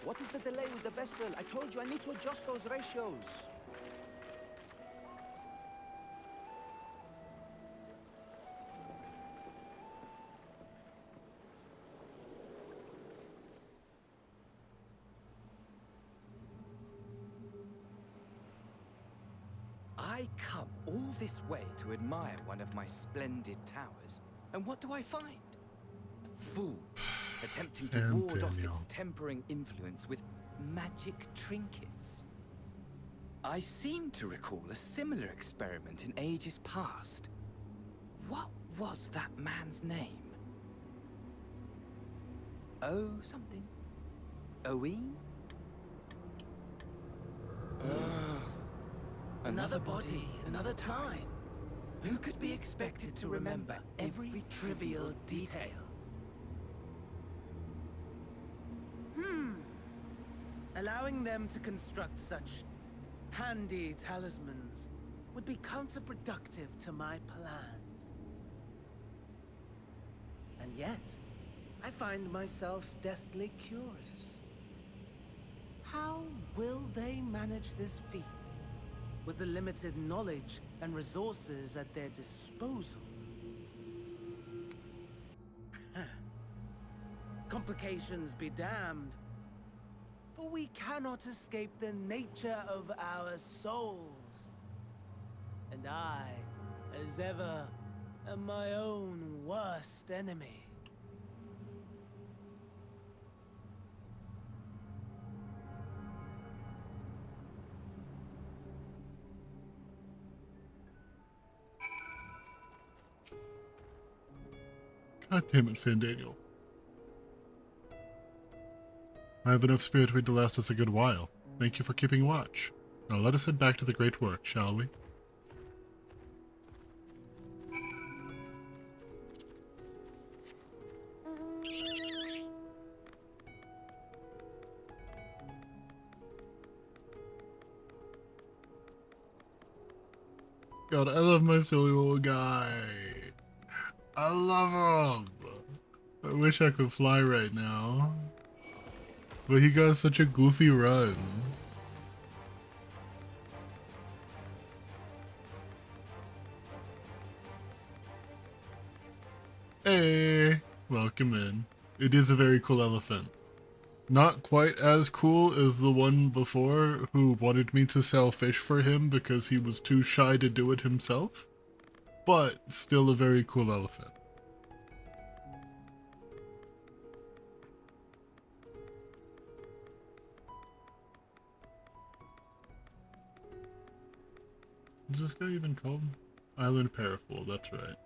What is the delay with the vessel? I told you I need to adjust those ratios. I come all this way to admire one of my splendid towers, and what do I find? Fool, attempting to ward off its tempering influence with magic trinkets. I seem to recall a similar experiment in ages past. What was that man's name? Oh, something. Owen? Another body, another time. Who could be expected to remember every trivial detail? Allowing them to construct such handy talismans would be counterproductive to my plans. And yet, I find myself deathly curious. How will they manage this feat with the limited knowledge and resources at their disposal? Complications be damned. For we cannot escape the nature of our souls. And I, as ever, am my own worst enemy. God damn it, Finn Daniel. I have enough spirit for it to last us a good while. Thank you for keeping watch. Now let us head back to the great work, shall we? God, I love my silly little guy. I love him. I wish I could fly right now. But he got such a goofy run. Hey, welcome in. It is a very cool elephant. Not quite as cool as the one before who wanted me to sell fish for him because he was too shy to do it himself. But still a very cool elephant. Is this guy even called? Island Parafool, that's right.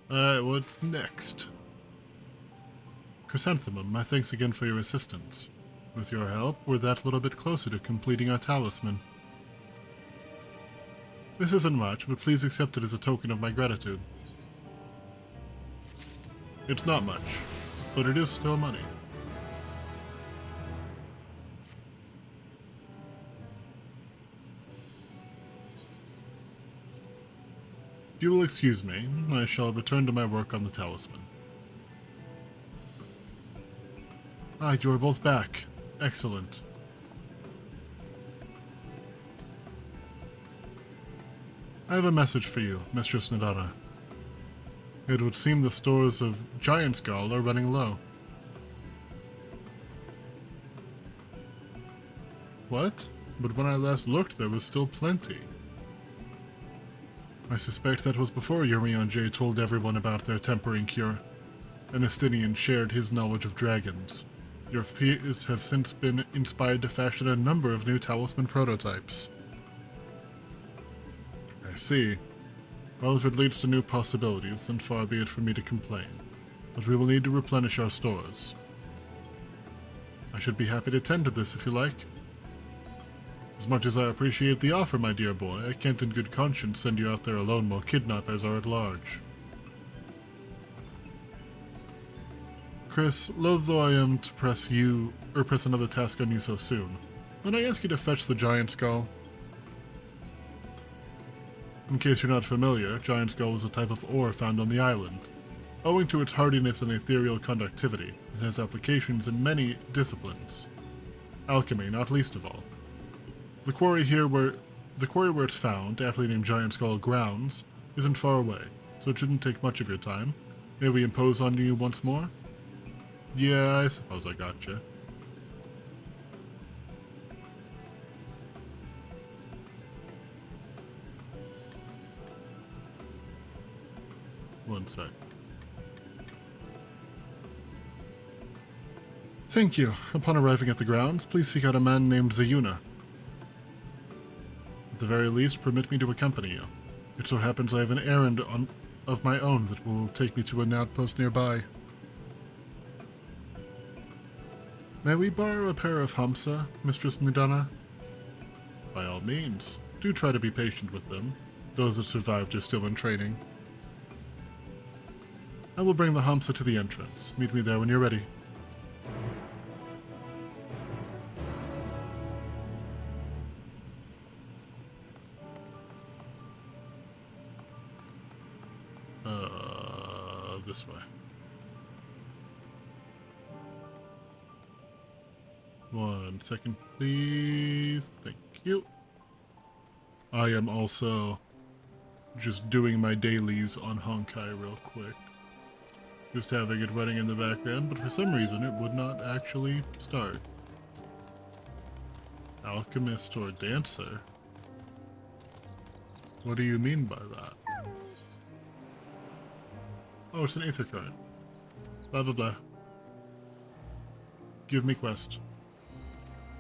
What's next? Chrysanthemum, my thanks again for your assistance. With your help, we're that little bit closer to completing our talisman. This isn't much, but please accept it as a token of my gratitude. It's not much, but it is still money. If you will excuse me, I shall return to my work on the talisman. Ah, you are both back. Excellent. I have a message for you, Mistress Nadana. It would seem the stores of Giant Skull are running low. What? But when I last looked, there was still plenty. I suspect that was before Yurion J told everyone about their tempering cure. An Estinian shared his knowledge of dragons. Your peers have since been inspired to fashion a number of new talisman prototypes. I see. Well, if it leads to new possibilities, then far be it for me to complain. But we will need to replenish our stores. I should be happy to tend to this if you like. As much as I appreciate the offer, my dear boy, I can't in good conscience send you out there alone while kidnappers are at large. Chris, loath though I am to press another task on you so soon, might I ask you to fetch the Giant Skull? In case you're not familiar, Giant Skull is a type of ore found on the island. Owing to its hardiness and ethereal conductivity, it has applications in many disciplines. Alchemy, not least of all. The quarry where it's found, aptly named Giant Skull Grounds, isn't far away, so it shouldn't take much of your time. May we impose on you once more? Yeah, I suppose I gotcha. One sec. Thank you. Upon arriving at the grounds, please seek out a man named Zayuna. At the very least, permit me to accompany you. It so happens I have an errand of my own that will take me to an outpost nearby. May we borrow a pair of Hamsa, Mistress Nidana? By all means. Do try to be patient with them. Those that survived are still in training. I will bring the Hamsa to the entrance. Meet me there when you're ready. This way. One second, please. Thank you. I am also just doing my dailies on Honkai real quick. Just having it running in the background, but for some reason it would not actually start. Alchemist or dancer? What do you mean by that? Oh, it's an Aether card. Blah blah blah. Give me quest.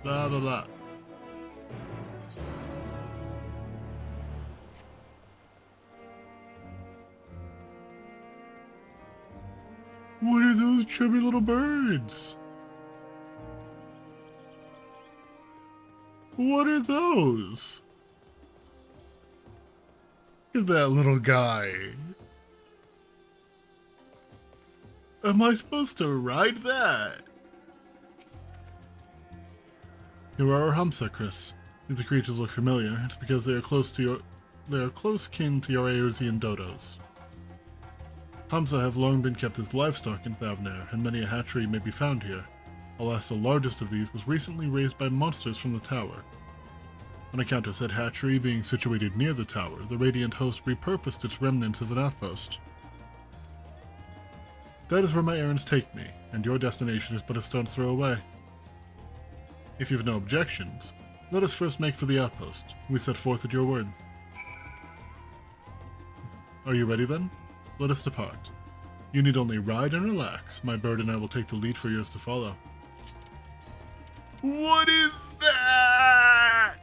Blah blah blah. What are those chubby little birds? What are those? Look at that little guy. Am I supposed to ride that? Here are our Hamsa, Chris. If the creatures look familiar, it's because they are close kin to your Eorzean dodos. Hamsa have long been kept as livestock in Thavnair, and many a hatchery may be found here. Alas, the largest of these was recently raised by monsters from the tower. On account of said hatchery being situated near the tower, the Radiant Host repurposed its remnants as an outpost. That is where my errands take me, and your destination is but a stone's throw away. If you have no objections, let us first make for the outpost. We set forth at your word. Are you ready then? Let us depart. You need only ride and relax. My bird and I will take the lead for yours to follow. What is that?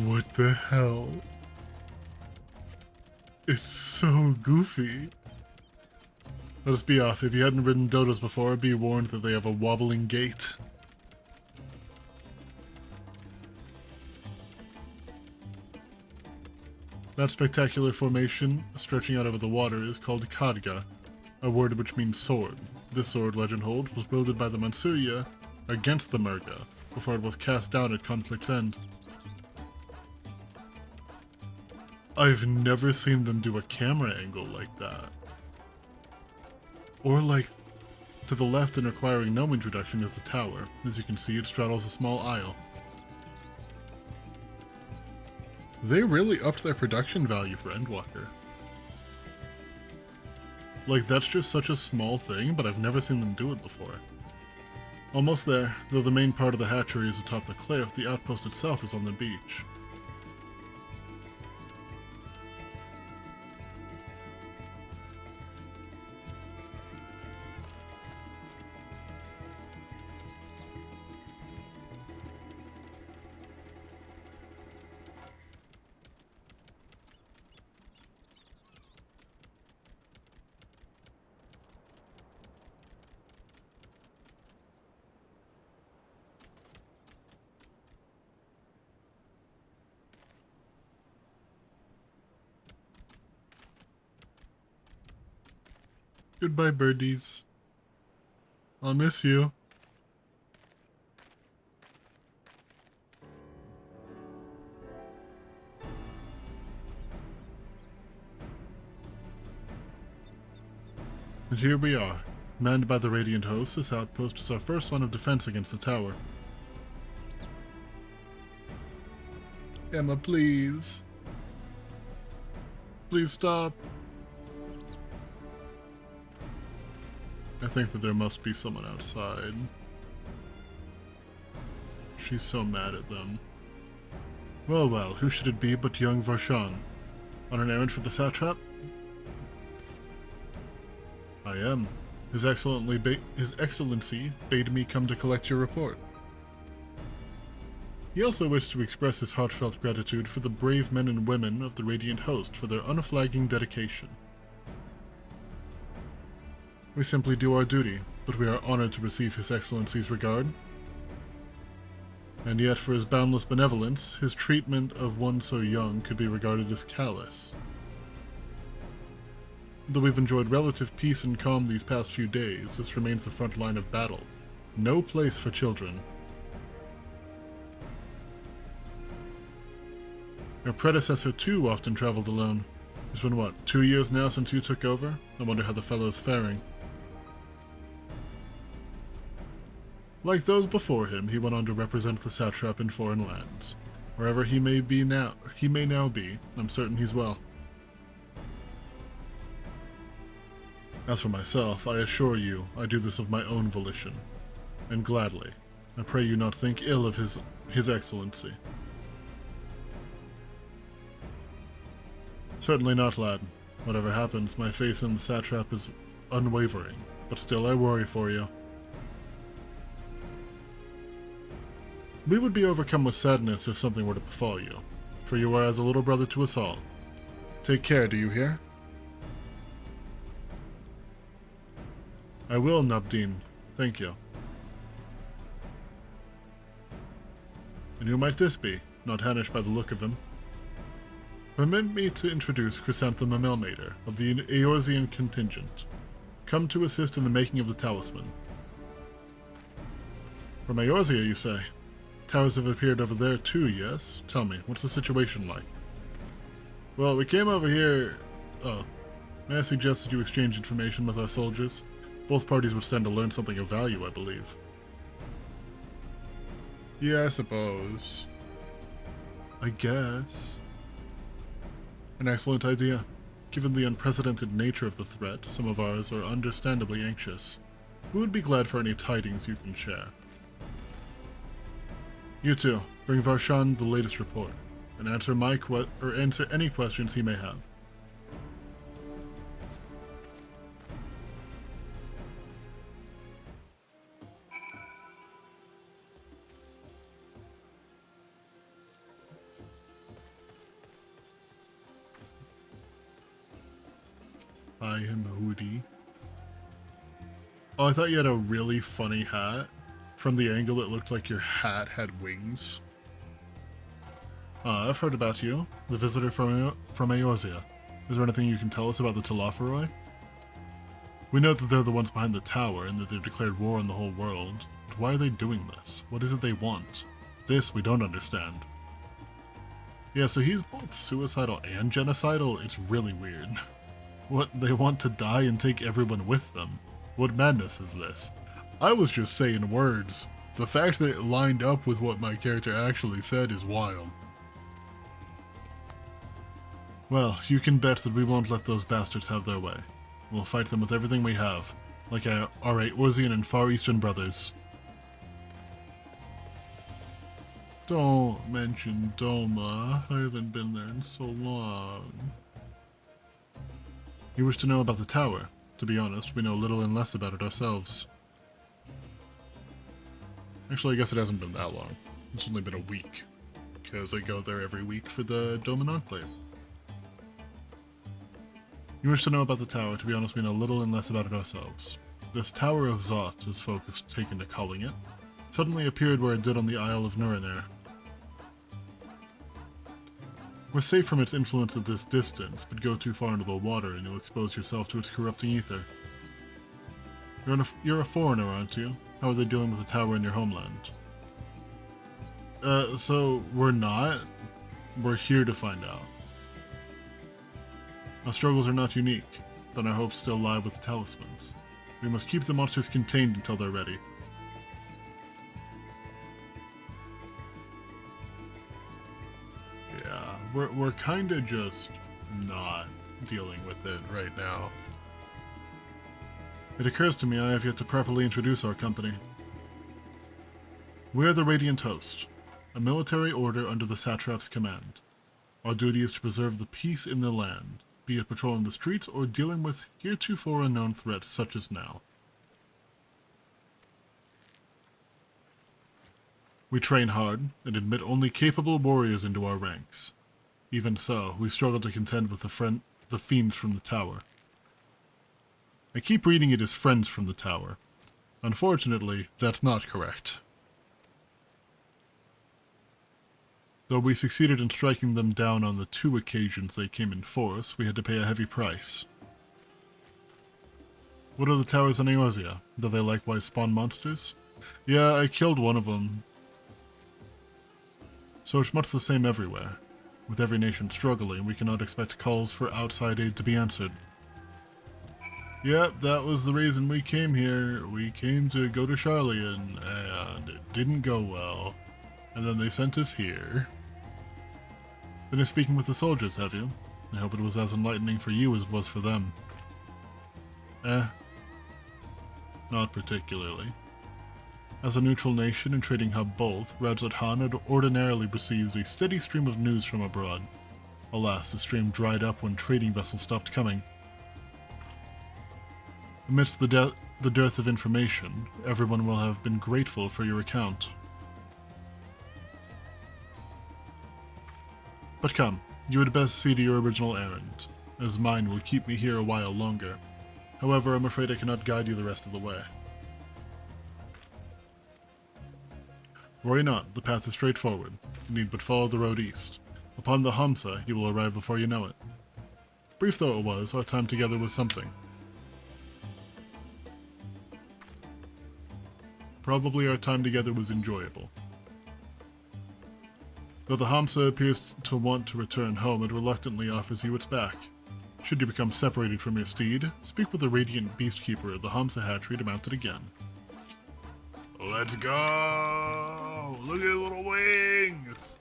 What the hell? It's so goofy. Let us be off. If you hadn't ridden dodos before, be warned that they have a wobbling gait. That spectacular formation stretching out over the water is called Khadga, a word which means sword. This sword, legend holds, was wielded by the Mansuya against the Murga, before it was cast down at conflict's end. I've never seen them do a camera angle like that. Or like, to the left and requiring no introduction is the tower. As you can see, it straddles a small aisle. They really upped their production value for Endwalker. Like, that's just such a small thing, but I've never seen them do it before. Almost there, though the main part of the hatchery is atop the cliff, the outpost itself is on the beach. Goodbye, birdies. I'll miss you. And here we are. Manned by the Radiant Host, this outpost is our first line of defense against the tower. Emma, please. Please stop. I think that there must be someone outside. She's so mad at them. Well, well, who should it be but young Varshan? On an errand for the satrap? I am. His Excellency bade me come to collect your report. He also wished to express his heartfelt gratitude for the brave men and women of the Radiant Host for their unflagging dedication. We simply do our duty, but we are honored to receive His Excellency's regard. And yet, for his boundless benevolence, his treatment of one so young could be regarded as callous. Though we've enjoyed relative peace and calm these past few days, this remains the front line of battle. No place for children. Your predecessor too often traveled alone. It's been what, 2 years now since you took over? I wonder how the fellow's faring. Like those before him, he went on to represent the satrap in foreign lands. Wherever he may now be, I'm certain he's well. As for myself, I assure you, I do this of my own volition, and gladly. I pray you not think ill of His Excellency. Certainly not, lad. Whatever happens, my faith in the satrap is unwavering, but still I worry for you. We would be overcome with sadness if something were to befall you, for you are as a little brother to us all. Take care, do you hear? I will, Nabdeen. Thank you. And who might this be? Not Hanish by the look of him. Permit me to introduce Chrysanthemum Amelmater of the Eorzean contingent, come to assist in the making of the talisman. From Eorzea, you say? Towers have appeared over there too, yes? Tell me, what's the situation like? Well, we came over here... Oh. May I suggest that you exchange information with our soldiers? Both parties would stand to learn something of value, I believe. Yeah, I suppose. I guess. An excellent idea. Given the unprecedented nature of the threat, some of ours are understandably anxious. We would be glad for any tidings you can share. You too, bring Varshan the latest report, and answer answer any questions he may have. Buy him a hoodie. Oh, I thought you had a really funny hat. From the angle, it looked like your hat had wings. I've heard about you, the visitor from Eorzea. Is there anything you can tell us about the Telophoroi? We know that they're the ones behind the tower and that they've declared war on the whole world. But why are they doing this? What is it they want? This we don't understand. Yeah, so he's both suicidal and genocidal. It's really weird. What, they want to die and take everyone with them? What madness is this? I was just saying words. The fact that it lined up with what my character actually said is wild. Well, you can bet that we won't let those bastards have their way. We'll fight them with everything we have, like our Eorzean and Far Eastern brothers. Don't mention Doma. I haven't been there in so long. You wish to know about the tower? To be honest, we know little and less about it ourselves. Actually, I guess it hasn't been that long. It's only been a week, because I go there every week for the Doma Enclave. You wish to know about the tower? To be honest, we know little and less about it ourselves. This Tower of Zot, as folk have taken to calling it, suddenly appeared where it did on the Isle of Nurinair. We're safe from its influence at this distance, but go too far into the water and you'll expose yourself to its corrupting ether. You're a foreigner, aren't you? How are they dealing with the tower in your homeland? So we're not. We're here to find out. Our struggles are not unique, then our hopes still lie with the talismans. We must keep the monsters contained until they're ready. Yeah, we're kinda just not dealing with it right now. It occurs to me I have yet to properly introduce our company. We are the Radiant Host, a military order under the Satrap's command. Our duty is to preserve the peace in the land, be it patrolling the streets or dealing with heretofore unknown threats such as now. We train hard and admit only capable warriors into our ranks. Even so, we struggle to contend with the fiends from the tower. I keep reading it as friends from the tower. Unfortunately, that's not correct. Though we succeeded in striking them down on the 2 occasions they came in force, we had to pay a heavy price. What are the towers in Eorzea? Do they likewise spawn monsters? Yeah, I killed one of them. So it's much the same everywhere. With every nation struggling, we cannot expect calls for outside aid to be answered. Yep, that was the reason we came here. We came to go to Sharlayan, and it didn't go well. And then they sent us here. Finished speaking with the soldiers, have you? I hope it was as enlightening for you as it was for them. Not particularly. As a neutral nation and trading hub both, Rajat Han ordinarily receives a steady stream of news from abroad. Alas, the stream dried up when trading vessels stopped coming. Amidst the dearth of information, everyone will have been grateful for your account. But come, you had best see to your original errand, as mine will keep me here a while longer. However, I'm afraid I cannot guide you the rest of the way. Worry not, the path is straightforward. You need but follow the road east. Upon the Hamsa, you will arrive before you know it. Brief though it was, our time together was something. Probably our time together was enjoyable. Though the Hamsa appears to want to return home, it reluctantly offers you its back. Should you become separated from your steed, speak with the Radiant Beastkeeper at the Hamsa hatchery to mount it again. Let's go! Look at his little wings!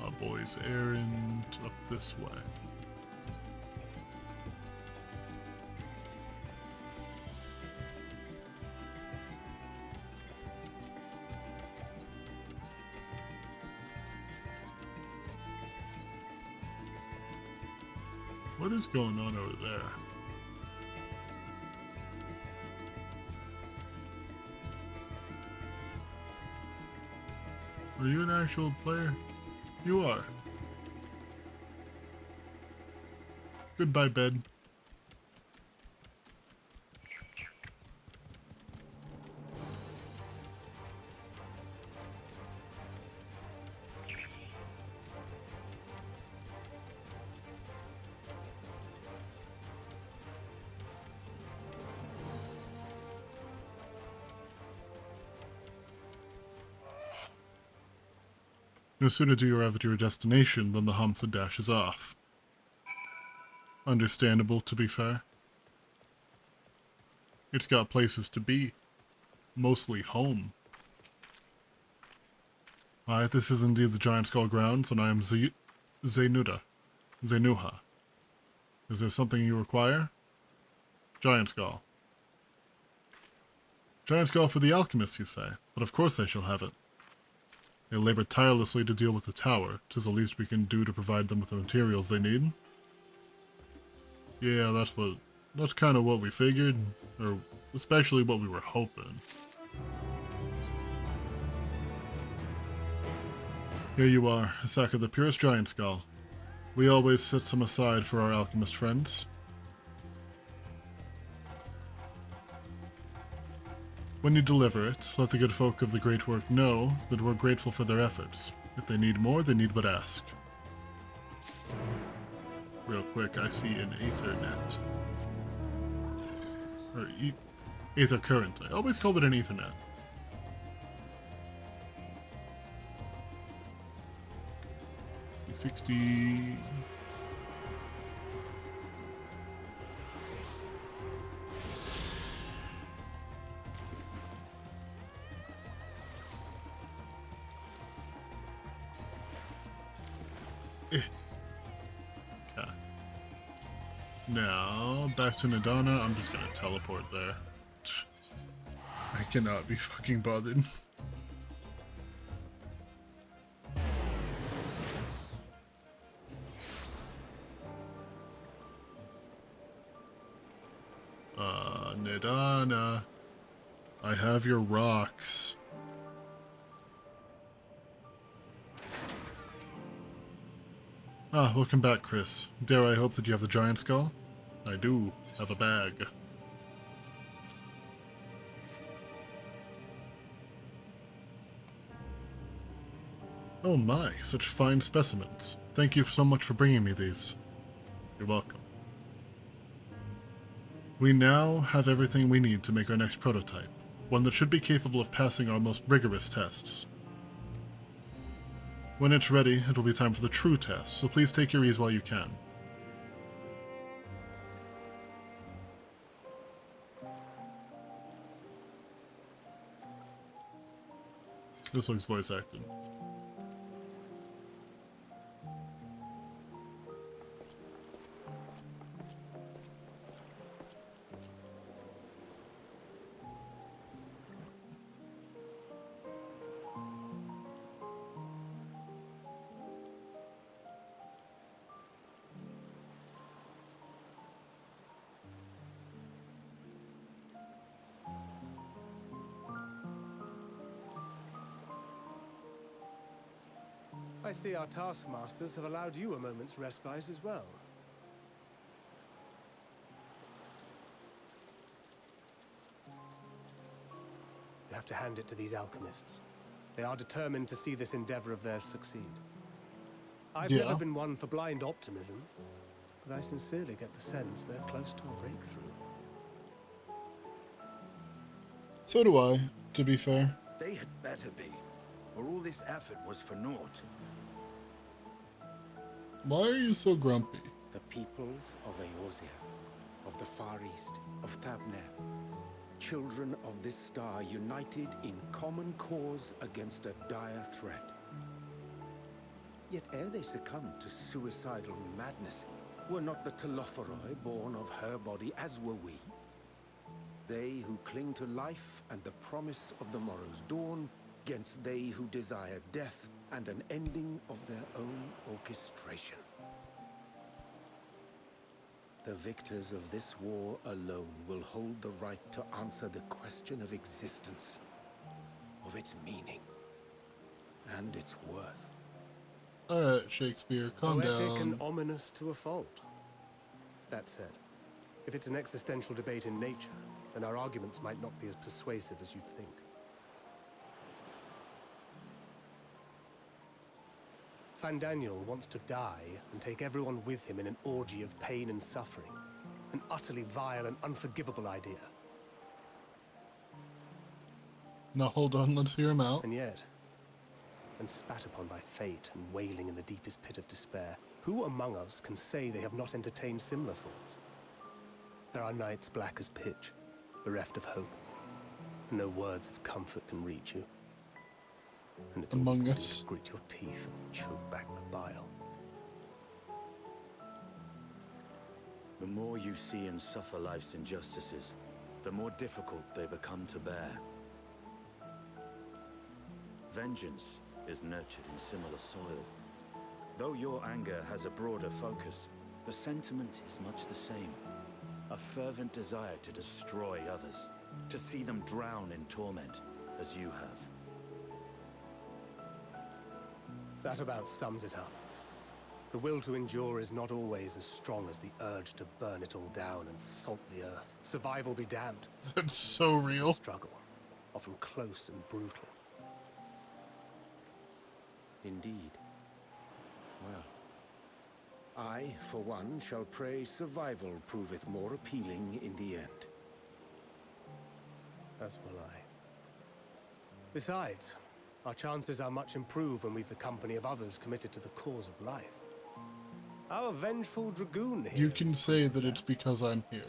My boy's errand up this way. What is going on over there? Are you an actual player? You are. Goodbye, bed. No sooner do you arrive at your destination than the Hamsa dashes off. Understandable, to be fair. It's got places to be. Mostly home. Aye, this is indeed the Giant Skull grounds, and I am Zenuha. Is there something you require? Giant Skull. Giant Skull for the alchemists, you say? But of course they shall have it. They labor tirelessly to deal with the tower. 'Tis the least we can do to provide them with the materials they need. Yeah, that's kind of what we figured, or especially what we were hoping. Here you are, a sack of the purest Giant Skull. We always set some aside for our alchemist friends. When you deliver it, let the good folk of the Great Work know that we're grateful for their efforts. If they need more, they need but ask. Real quick, I see an Ethernet. Or Ether current. I always call it an Ethernet. E60. Okay. Now, back to Nidana. I'm just gonna teleport there. I cannot be fucking bothered. Nidana. I have your rocks. Ah, welcome back, Chris. Dare I hope that you have the Giant Skull? I do have a bag. Oh my, such fine specimens. Thank you so much for bringing me these. You're welcome. We now have everything we need to make our next prototype, one that should be capable of passing our most rigorous tests. When it's ready, it will be time for the true test, so please take your ease while you can. This looks voice acted. I see our taskmasters have allowed you a moment's respite as well. You have to hand it to these alchemists. They are determined to see this endeavor of theirs succeed. I've never been one for blind optimism, but I sincerely get the sense they're close to a breakthrough. So do I, to be fair. They had better be, or all this effort was for naught. Why are you so grumpy? The peoples of Eorzea, of the Far East, of Thavner, children of this star united in common cause against a dire threat. Yet ere they succumbed to suicidal madness, were not the Telophoroi born of her body as were we? They who cling to life and the promise of the morrow's dawn, against they who desire death and an ending of their own orchestration. The victors of this war alone will hold the right to answer the question of existence, of its meaning, and its worth. Alright, Shakespeare, calm Poetic and down. ominous to a fault. That said, if it's an existential debate in nature, then our arguments might not be as persuasive as you'd think. Fandaniel wants to die and take everyone with him in an orgy of pain and suffering. An utterly vile and unforgivable idea. Now hold on, let's hear him out. And yet, when spat upon by fate and wailing in the deepest pit of despair, who among us can say they have not entertained similar thoughts? There are nights black as pitch, bereft of hope, and no words of comfort can reach you. And it's Among Us. Grit your teeth and choke back the bile. The more you see and suffer life's injustices, the more difficult they become to bear. Vengeance is nurtured in similar soil. Though your anger has a broader focus, the sentiment is much the same. A fervent desire to destroy others, to see them drown in torment, as you have. That about sums it up. The will to endure is not always as strong as the urge to burn it all down and salt the earth. Survival be damned. That's so It's a real. struggle, often close and brutal. Indeed. Well, I, for one, shall pray survival proveth more appealing in the end. As will I. Besides, our chances are much improved when we've the company of others committed to the cause of life. Our vengeful dragoon here. You can say that it's because I'm here.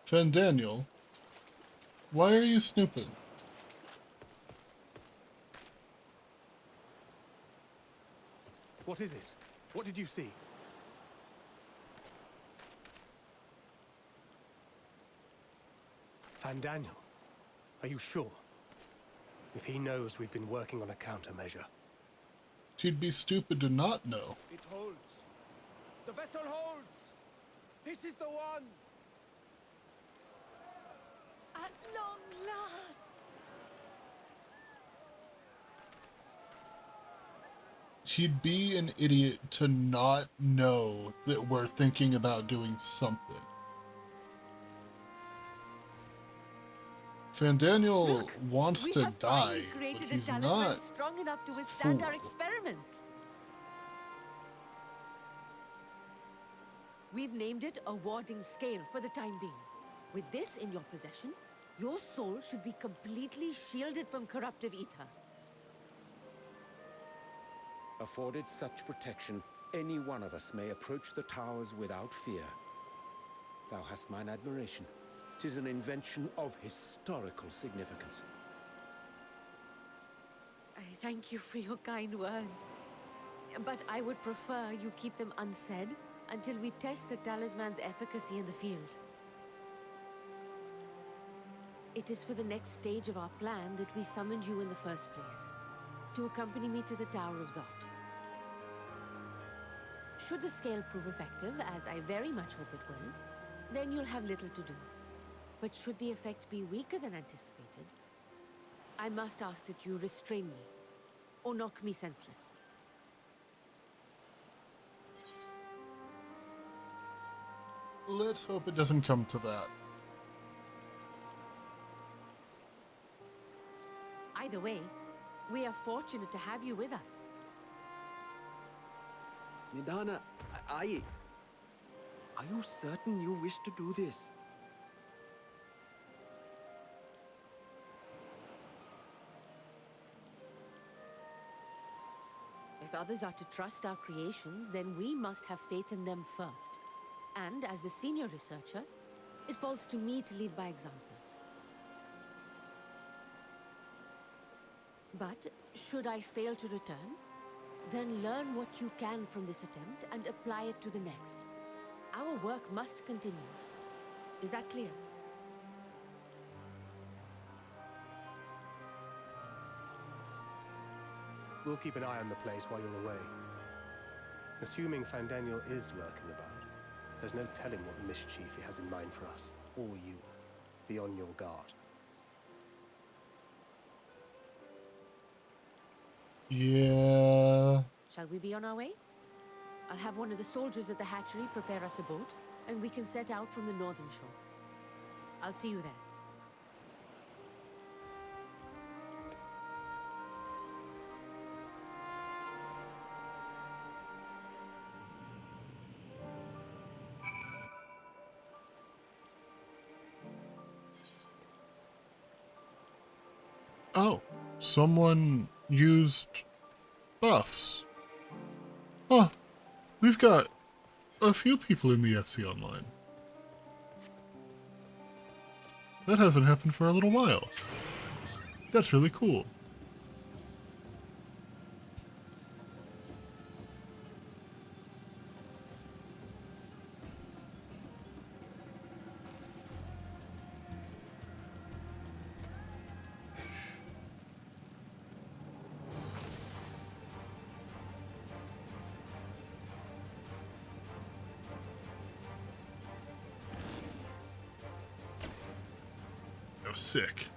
Fandaniel, why are you snooping? What is it? What did you see? Fandaniel, are you sure? If he knows we've been working on a countermeasure. He'd be stupid to not know. It holds. The vessel holds. This is the one. At long last! He'd be an idiot to not know that we're thinking about doing something. Fandaniel Look, wants we to have die, finally but created a he's talisman not. strong enough to withstand our fooled. experiments. We've named it a warding scale for the time being. With this in your possession, your soul should be completely shielded from corruptive ether. Afforded such protection, any one of us may approach the towers without fear. Thou hast mine admiration. 'Tis an invention of historical significance. I thank you for your kind words. But I would prefer you keep them unsaid until we test the talisman's efficacy in the field. It is for the next stage of our plan that we summoned you in the first place, to accompany me to the Tower of Zot. Should the scale prove effective, as I very much hope it will, then you'll have little to do. But should the effect be weaker than anticipated, I must ask that you restrain me, or knock me senseless. Let's hope it doesn't come to that. Either way, we are fortunate to have you with us. Nidana, are you certain you wish to do this? If others are to trust our creations, then we must have faith in them first. And as the senior researcher, it falls to me to lead by example. But should I fail to return, then learn what you can from this attempt and apply it to the next. Our work must continue. Is that clear? We'll keep an eye on the place while you're away. Assuming Fandaniel is lurking about, there's no telling what mischief he has in mind for us, or you. Be on your guard. Yeah. Shall we be on our way? I'll have one of the soldiers at the hatchery prepare us a boat, and we can set out from the northern shore. I'll see you there. Oh, someone used buffs. Oh, we've got a few people in the FC Online. That hasn't happened for a little while. That's really cool. That was sick.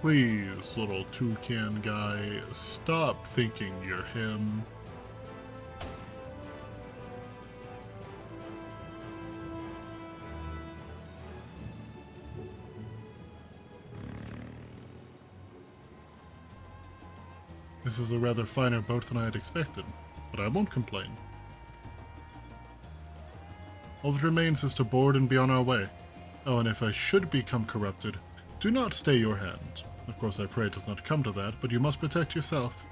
Please, little toucan guy, stop thinking you're him. This is a rather finer boat than I had expected, but I won't complain. All that remains is to board and be on our way. Oh, and if I should become corrupted, do not stay your hand. Of course, I pray it does not come to that, but you must protect yourself.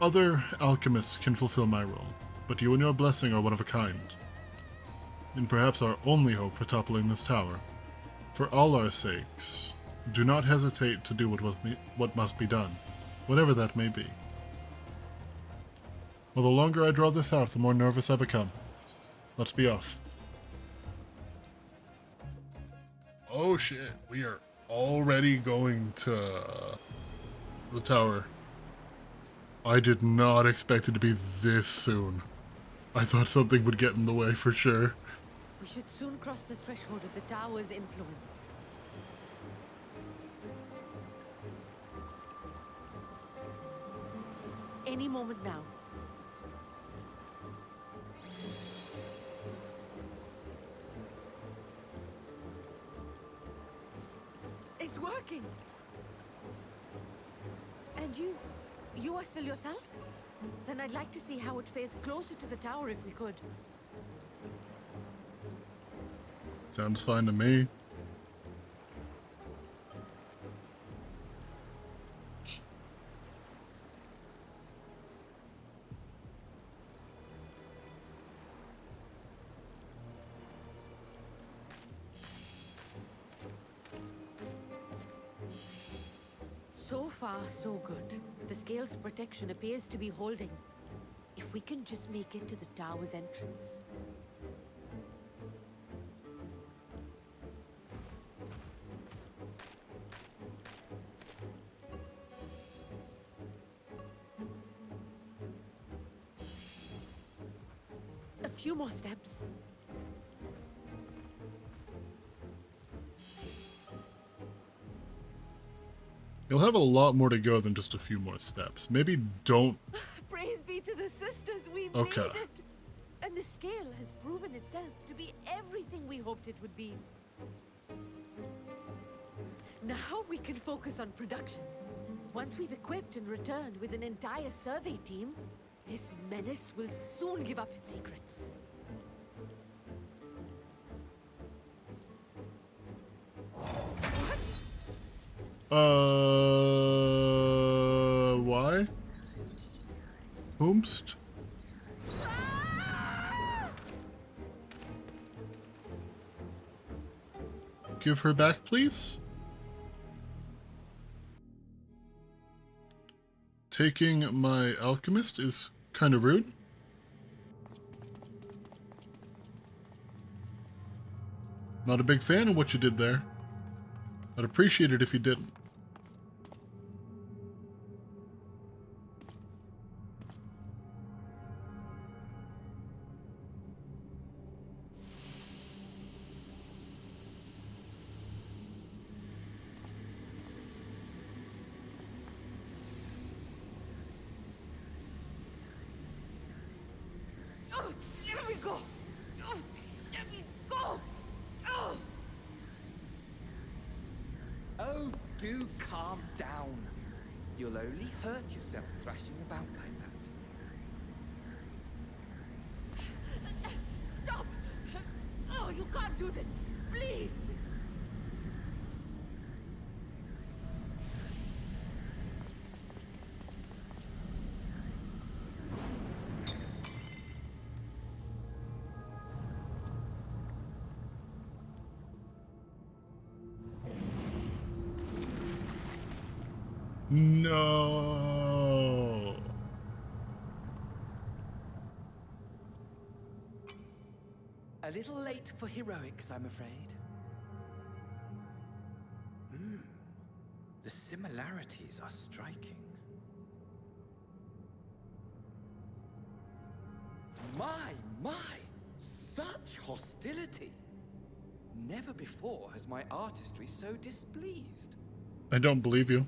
Other alchemists can fulfill my role, but you and your blessing are one of a kind. And perhaps our only hope for toppling this tower. For all our sakes, do not hesitate to do what must be done, whatever that may be. Well, the longer I draw this out, the more nervous I become. Let's be off. Oh shit, we are already going to the tower. I did not expect it to be this soon. I thought something would get in the way for sure. We should soon cross the threshold of the tower's influence. Any moment now. It's working! And you are still yourself? Then I'd like to see how it fares closer to the tower if we could. Sounds fine to me. So far, so good. The scale's protection appears to be holding. If we can just make it to the tower's entrance. A few more steps. You'll have a lot more to go than just a few more steps. Maybe don't... Praise be to the sisters, we Okay. made it! And the scale has proven itself to be everything we hoped it would be. Now we can focus on production. Once we've equipped and returned with an entire survey team, this menace will soon give up its secrets. Why? Whomst? Give her back, please? Taking my alchemist is kind of rude. Not a big fan of what you did there. I'd appreciate it if you didn't. Let me go! Let me go! Oh, do calm down. You'll only hurt yourself thrashing about like that. Stop! Oh, you can't do this! Please! No. A little late for heroics, I'm afraid. The similarities are striking. My! Such hostility! Never before has my artistry so displeased. I don't believe you.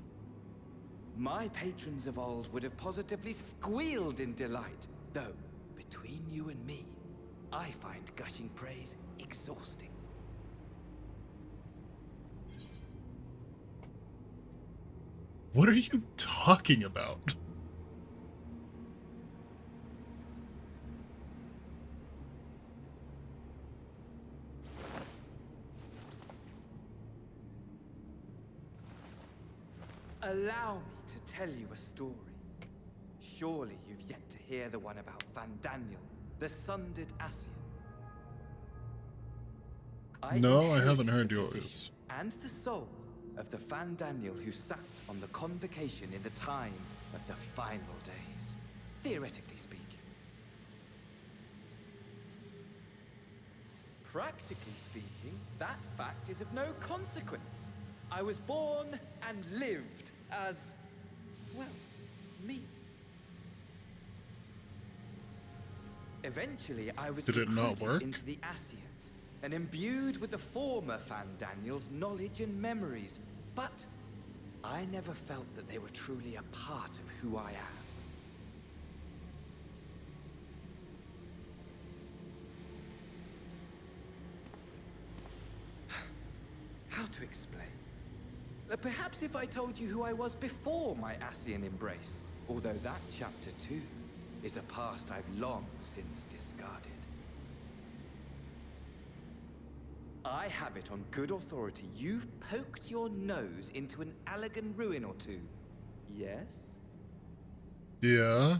My patrons of old would have positively squealed in delight, though, between you and me, I find gushing praise exhausting. What are you talking about? Allow me to tell you a story. Surely you've yet to hear the one about Van Daniel, the sundered Ascian. No, I haven't heard the yours. position and the soul of the Van Daniel who sat on the convocation in the time of the final days, theoretically speaking. Practically speaking, that fact is of no consequence. I was born and lived as, well, me. Eventually, I was Did it not recruited work? into the Ascians and imbued with the former Van Daniel's knowledge and memories, but I never felt that they were truly a part of who I am. How to explain? Perhaps if I told you who I was before my Ascian embrace, although that chapter too is a past I've long since discarded. I have it on good authority you've poked your nose into an Allegan ruin or two. Yes? Yeah.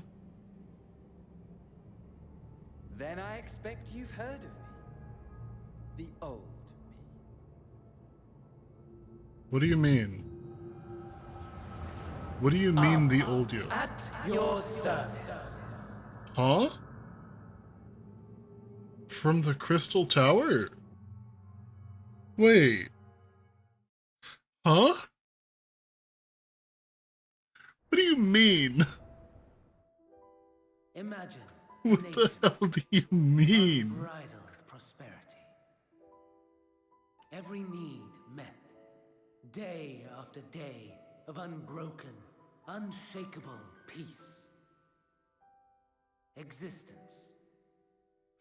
Then I expect you've heard of me. The old me. What do you mean? What do you mean, the old you? At your service. Huh? From the Crystal Tower? Wait. Huh? What do you mean? Imagine What the hell do you mean? unbridled prosperity. Every need met. Day after day of unbroken, unshakable peace. Existence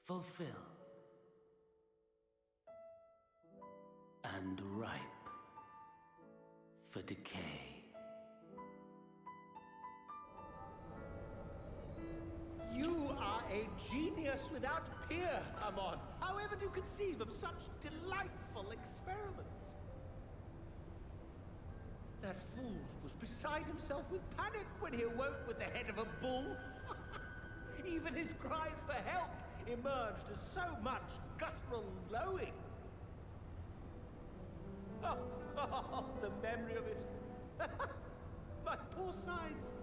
fulfilled and ripe for decay. You are a genius without peer, Amon. However do you conceive of such delightful experiments? That fool was beside himself with panic when he awoke with the head of a bull. Even his cries for help emerged as so much guttural lowing. Oh, the memory of it. My poor sides.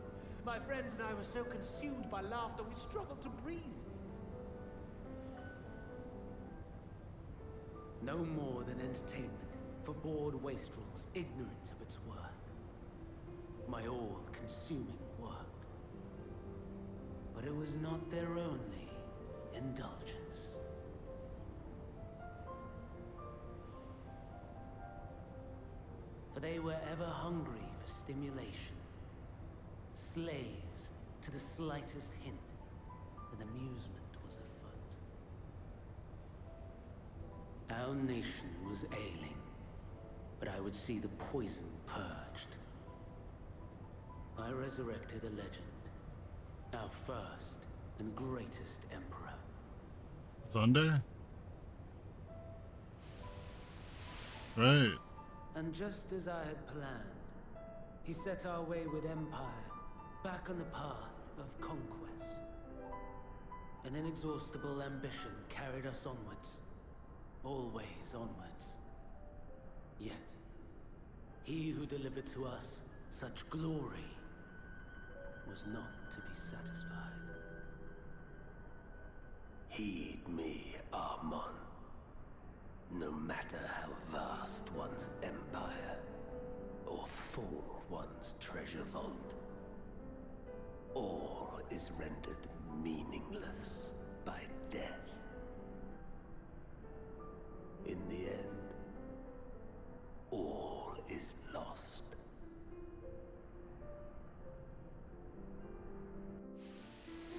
My friends and I were so consumed by laughter we struggled to breathe. No more than entertainment for bored wastrels ignorant of its worth. My all-consuming work. But it was not their only indulgence. For they were ever hungry for stimulation, slaves to the slightest hint that amusement was afoot. Our nation was ailing, but I would see the poison purged. I resurrected a legend, our first and greatest emperor. Sunday? Right. And just as I had planned, he set our wayward empire back on the path of conquest. An inexhaustible ambition carried us onwards, always onwards. Yet, he who delivered to us such glory was not to be satisfied. Heed me, Armon. No matter how vast one's empire, or full one's treasure vault, all is rendered meaningless by death. In the end, all is lost.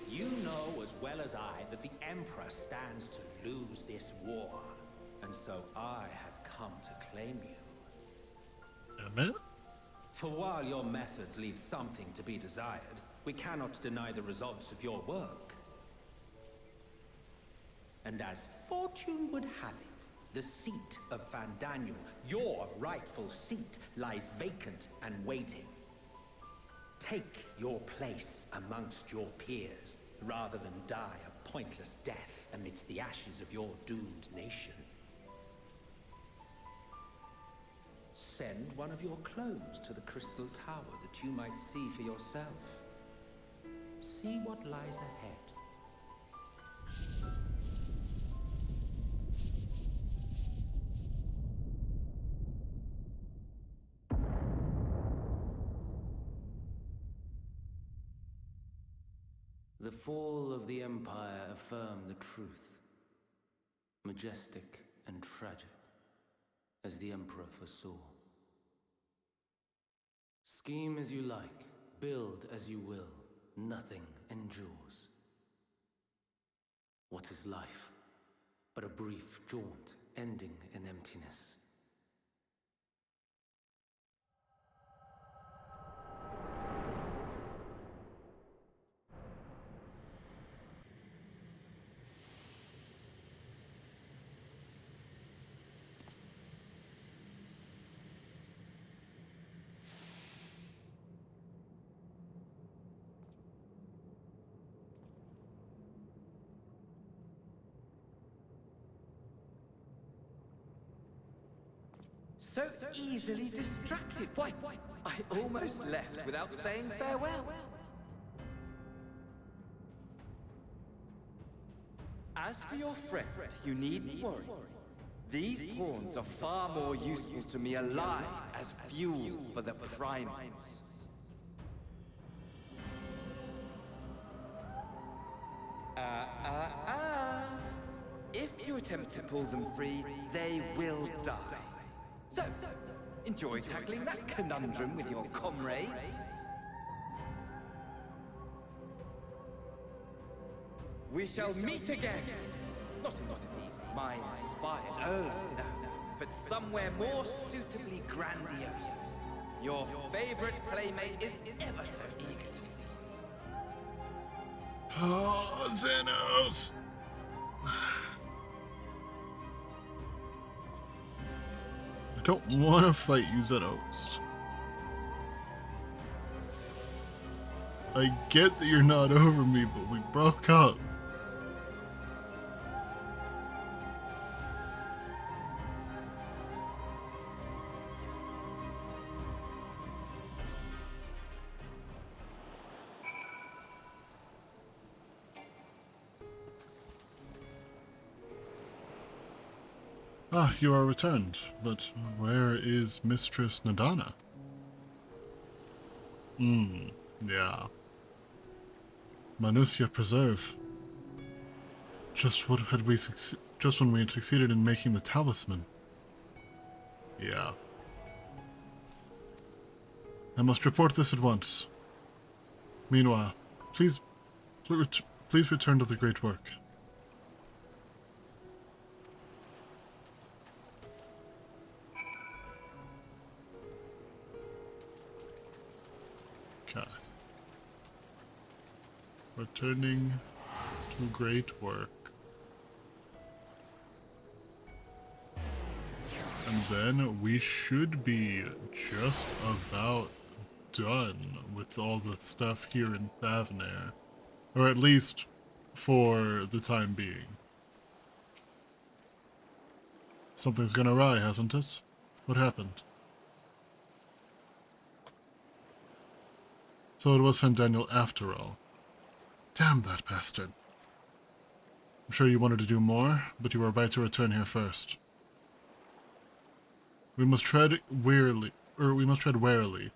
You know as well as I that the Emperor stands to lose this war. And so I have come to claim you. Emmett? For while your methods leave something to be desired, we cannot deny the results of your work. And as fortune would have it, the seat of Van Daniel, your rightful seat, lies vacant and waiting. Take your place amongst your peers, rather than die a pointless death amidst the ashes of your doomed nation. Send one of your clones to the Crystal Tower that you might see for yourself. See what lies ahead. The fall of the Empire affirmed the truth. Majestic and tragic, as the Emperor foresaw. Scheme as you like, build as you will, nothing endures. What is life but a brief jaunt ending in emptiness? So easily distracted. Why, I almost left without saying farewell. As for your friend, you needn't worry. These pawns are far more useful to me alive as fuel for the primals. If you attempt to pull them free, they will die. So, enjoy tackling that conundrum with your comrades. We shall meet again! Not in these minor spires, oh no, but somewhere more suitably grandiose. Your favorite playmate is ever so eager to see. Oh, Xenos! I don't want to fight you, Xenos. I get that you're not over me, but we broke up. Ah, you are returned, but where is Mistress Nadana? Yeah. Manusia Preserve. Just when we had succeeded in making the talisman. Yeah. I must report this at once. Meanwhile, please return to the great work. Okay. Returning to great work. And then we should be just about done with all the stuff here in Thavnair. Or at least for the time being. Something's gone awry, hasn't it? What happened? So it was Fandaniel after all. Damn that bastard. I'm sure you wanted to do more, but you were right to return here first. We must tread warily,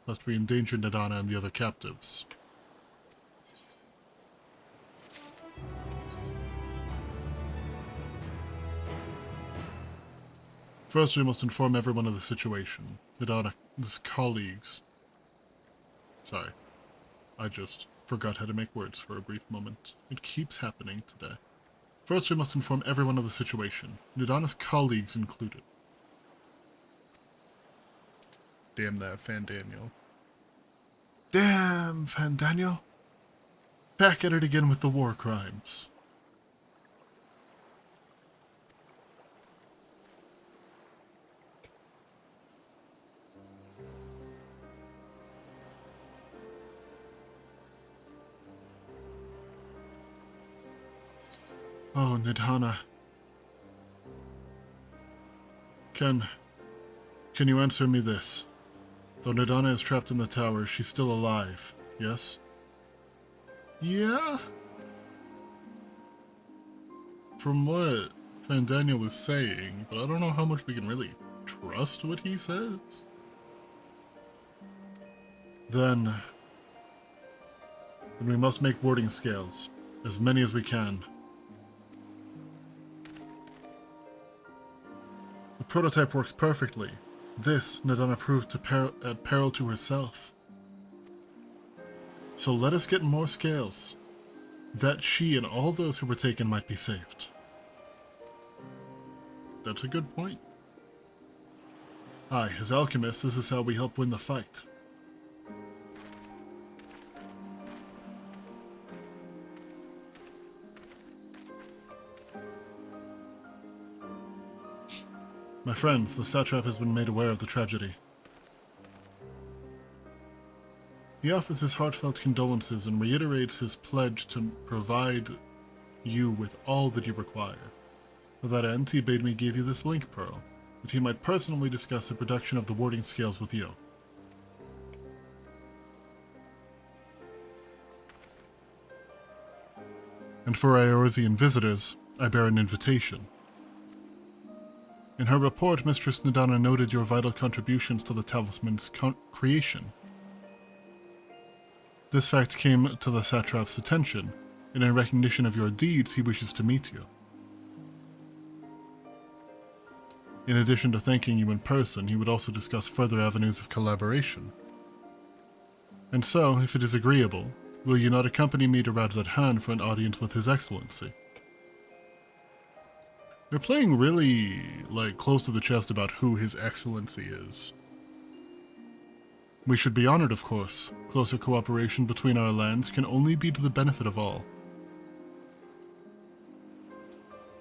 lest we endanger Nadana and the other captives. First, we must inform everyone of the situation. Nadana's colleagues. Sorry, I just forgot how to make words for a brief moment. It keeps happening today. First, we must inform everyone of the situation, Nadana's colleagues included. Damn that Fandaniel. Damn Fandaniel! Back at it again with the war crimes. Oh, Nidhana. Can you answer me this? Though Nadana is trapped in the tower, she's still alive, yes? Yeah? From what Fandaniel was saying, but I don't know how much we can really trust what he says. Then we must make warding scales, as many as we can. The prototype works perfectly. This Nadana proved at peril to herself. So let us get more scales, that she and all those who were taken might be saved. That's a good point. Aye, as alchemists, this is how we help win the fight. My friends, the satrap has been made aware of the tragedy. He offers his heartfelt condolences and reiterates his pledge to provide you with all that you require. To that end, he bade me give you this link pearl, that he might personally discuss the production of the warding scales with you. And for Eorzean visitors, I bear an invitation. In her report, Mistress Nadana noted your vital contributions to the talisman's creation. This fact came to the satrap's attention, and in recognition of your deeds, he wishes to meet you. In addition to thanking you in person, he would also discuss further avenues of collaboration. And so, if it is agreeable, will you not accompany me to Radzat Han for an audience with His Excellency? They're playing really, close to the chest about who His Excellency is. We should be honored, of course. Closer cooperation between our lands can only be to the benefit of all.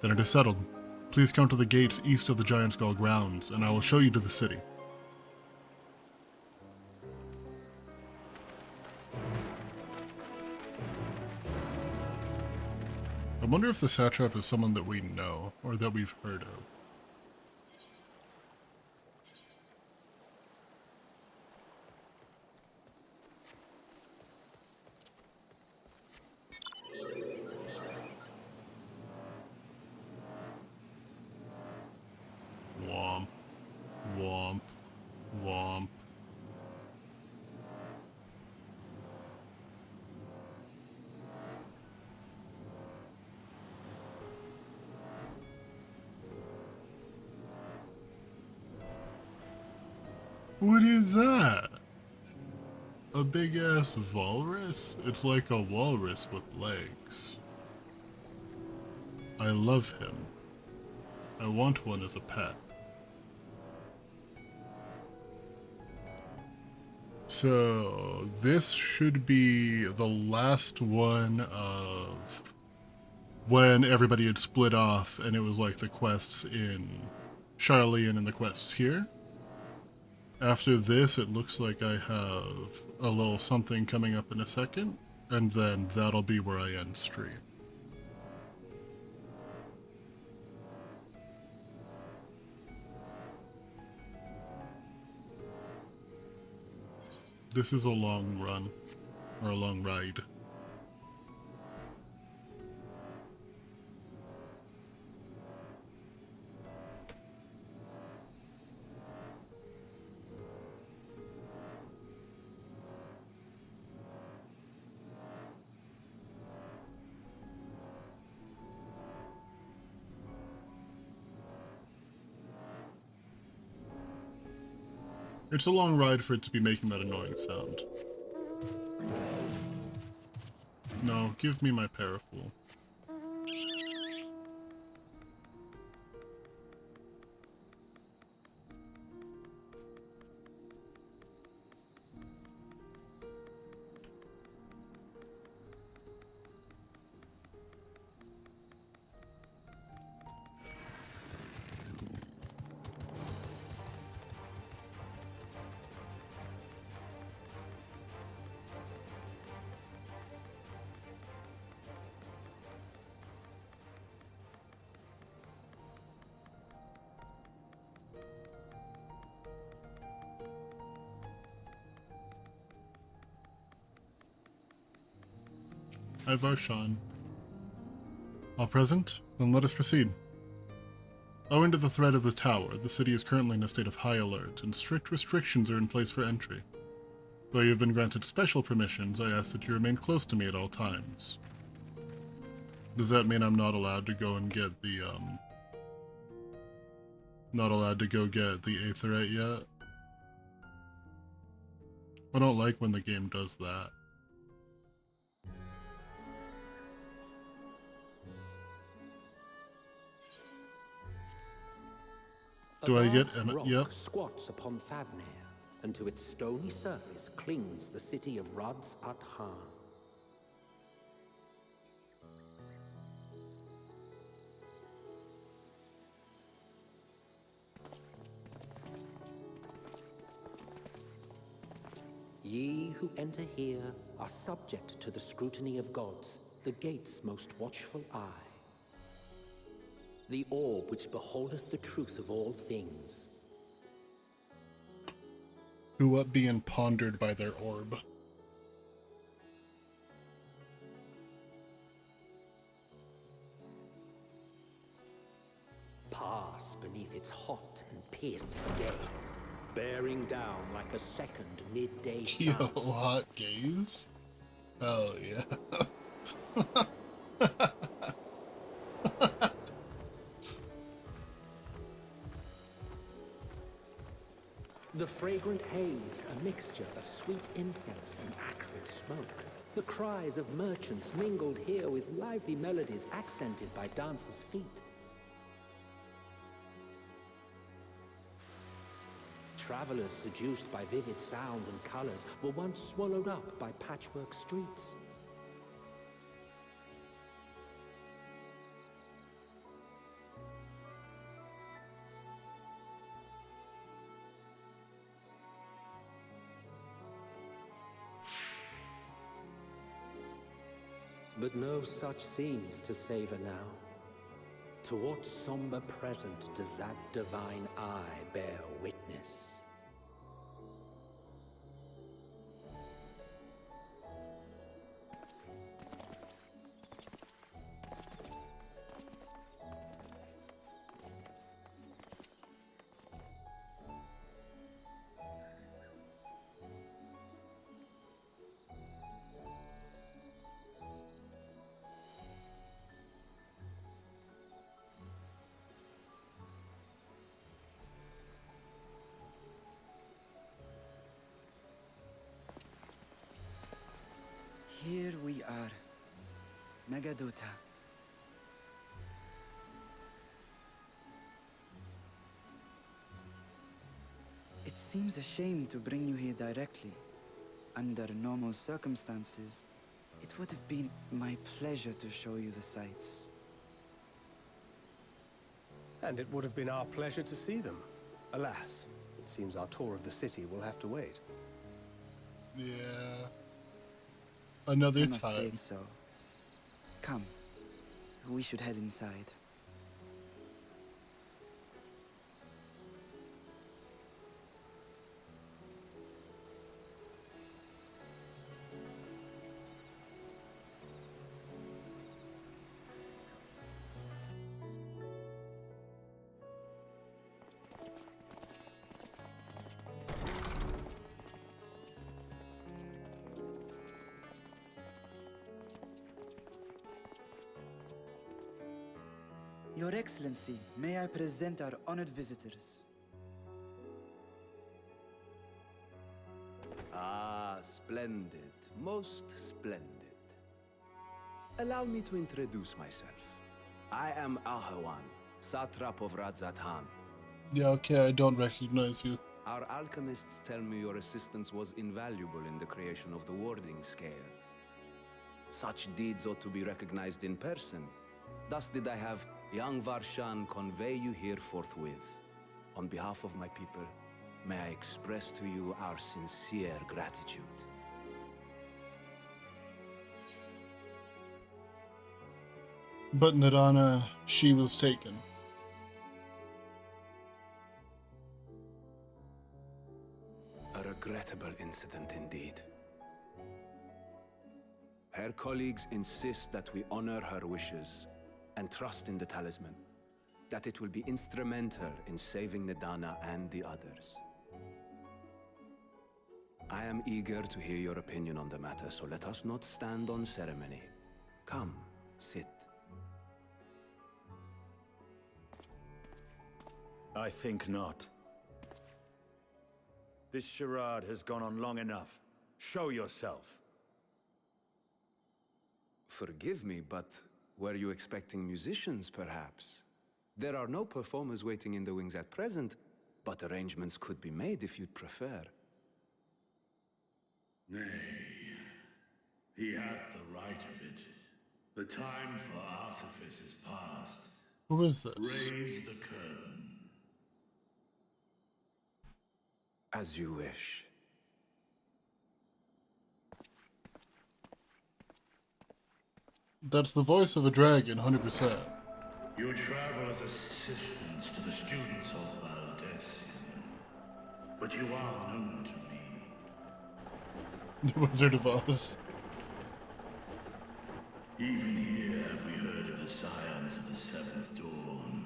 Then it is settled. Please come to the gates east of the Giant Skull grounds, and I will show you to the city. I wonder if the satrap is someone that we know, or that we've heard of. Womp. Womp. What is that? A big ass walrus? It's like a walrus with legs. I love him. I want one as a pet. So, this should be the last one of when everybody had split off and it was like the quests in Charlian and the quests here. After this, it looks like I have a little something coming up in a second, and then that'll be where I end stream. This is a long run, or a long ride. It's a long ride for it to be making that annoying sound. No, give me my parafool. Hi, Varshan. All present? Then let us proceed. Owing to the threat of the tower, the city is currently in a state of high alert, and strict restrictions are in place for entry. Though you have been granted special permissions, I ask that you remain close to me at all times. Does that mean I'm not allowed to go and get the, not allowed to go get the Aetherite yet? I don't like when the game does that. Do I get Emma? Yep. Squats upon Thavnair, and to its stony surface clings the city of Rads at Han. Ye who enter here are subject to the scrutiny of gods, the gate's most watchful eye. The orb which beholdeth the truth of all things. Who what being pondered by their orb? Pass beneath its hot and piercing gaze, bearing down like a second midday sun. Yo, hot gaze? Oh yeah. The fragrant haze, a mixture of sweet incense and acrid smoke. The cries of merchants mingled here with lively melodies accented by dancers' feet. Travelers seduced by vivid sound and colors were once swallowed up by patchwork streets. But no such scenes to savor now. To what somber present does that divine eye bear witness? here we are. Megaduta. It seems a shame to bring you here directly. Under normal circumstances, it would have been my pleasure to show you the sights. And it would have been our pleasure to see them. Alas, it seems our tour of the city will have to wait. Yeah. Another I'm time. afraid so. Come, we should head inside. Your Excellency, may I present our honored visitors? Ah, splendid. Most splendid. Allow me to introduce myself. I am Ahawan, satrap of Radzat-Han. Yeah, okay, I don't recognize you. Our alchemists tell me your assistance was invaluable in the creation of the warding scale. Such deeds ought to be recognized in person. Thus did I have young Varshan convey you here forthwith. On behalf of my people, may I express to you our sincere gratitude. But Nirana, she was taken. A regrettable incident indeed. Her colleagues insist that we honor her wishes and trust in the talisman, that it will be instrumental in saving Nidana and the others. I am eager to hear your opinion on the matter, so let us not stand on ceremony. Come, sit. I think not. This charade has gone on long enough. Show yourself. Forgive me, but were you expecting musicians, perhaps? There are no performers waiting in the wings at present, but arrangements could be made if you'd prefer. Nay, he hath the right of it. The time for artifice is past. Who is this? Raise the curtain. As you wish. That's the voice of a dragon, 100%. You travel as assistants to the students of Valdesian, but you are known to me. The Wizard of Oz. Even here have we heard of the scions of the Seventh Dawn.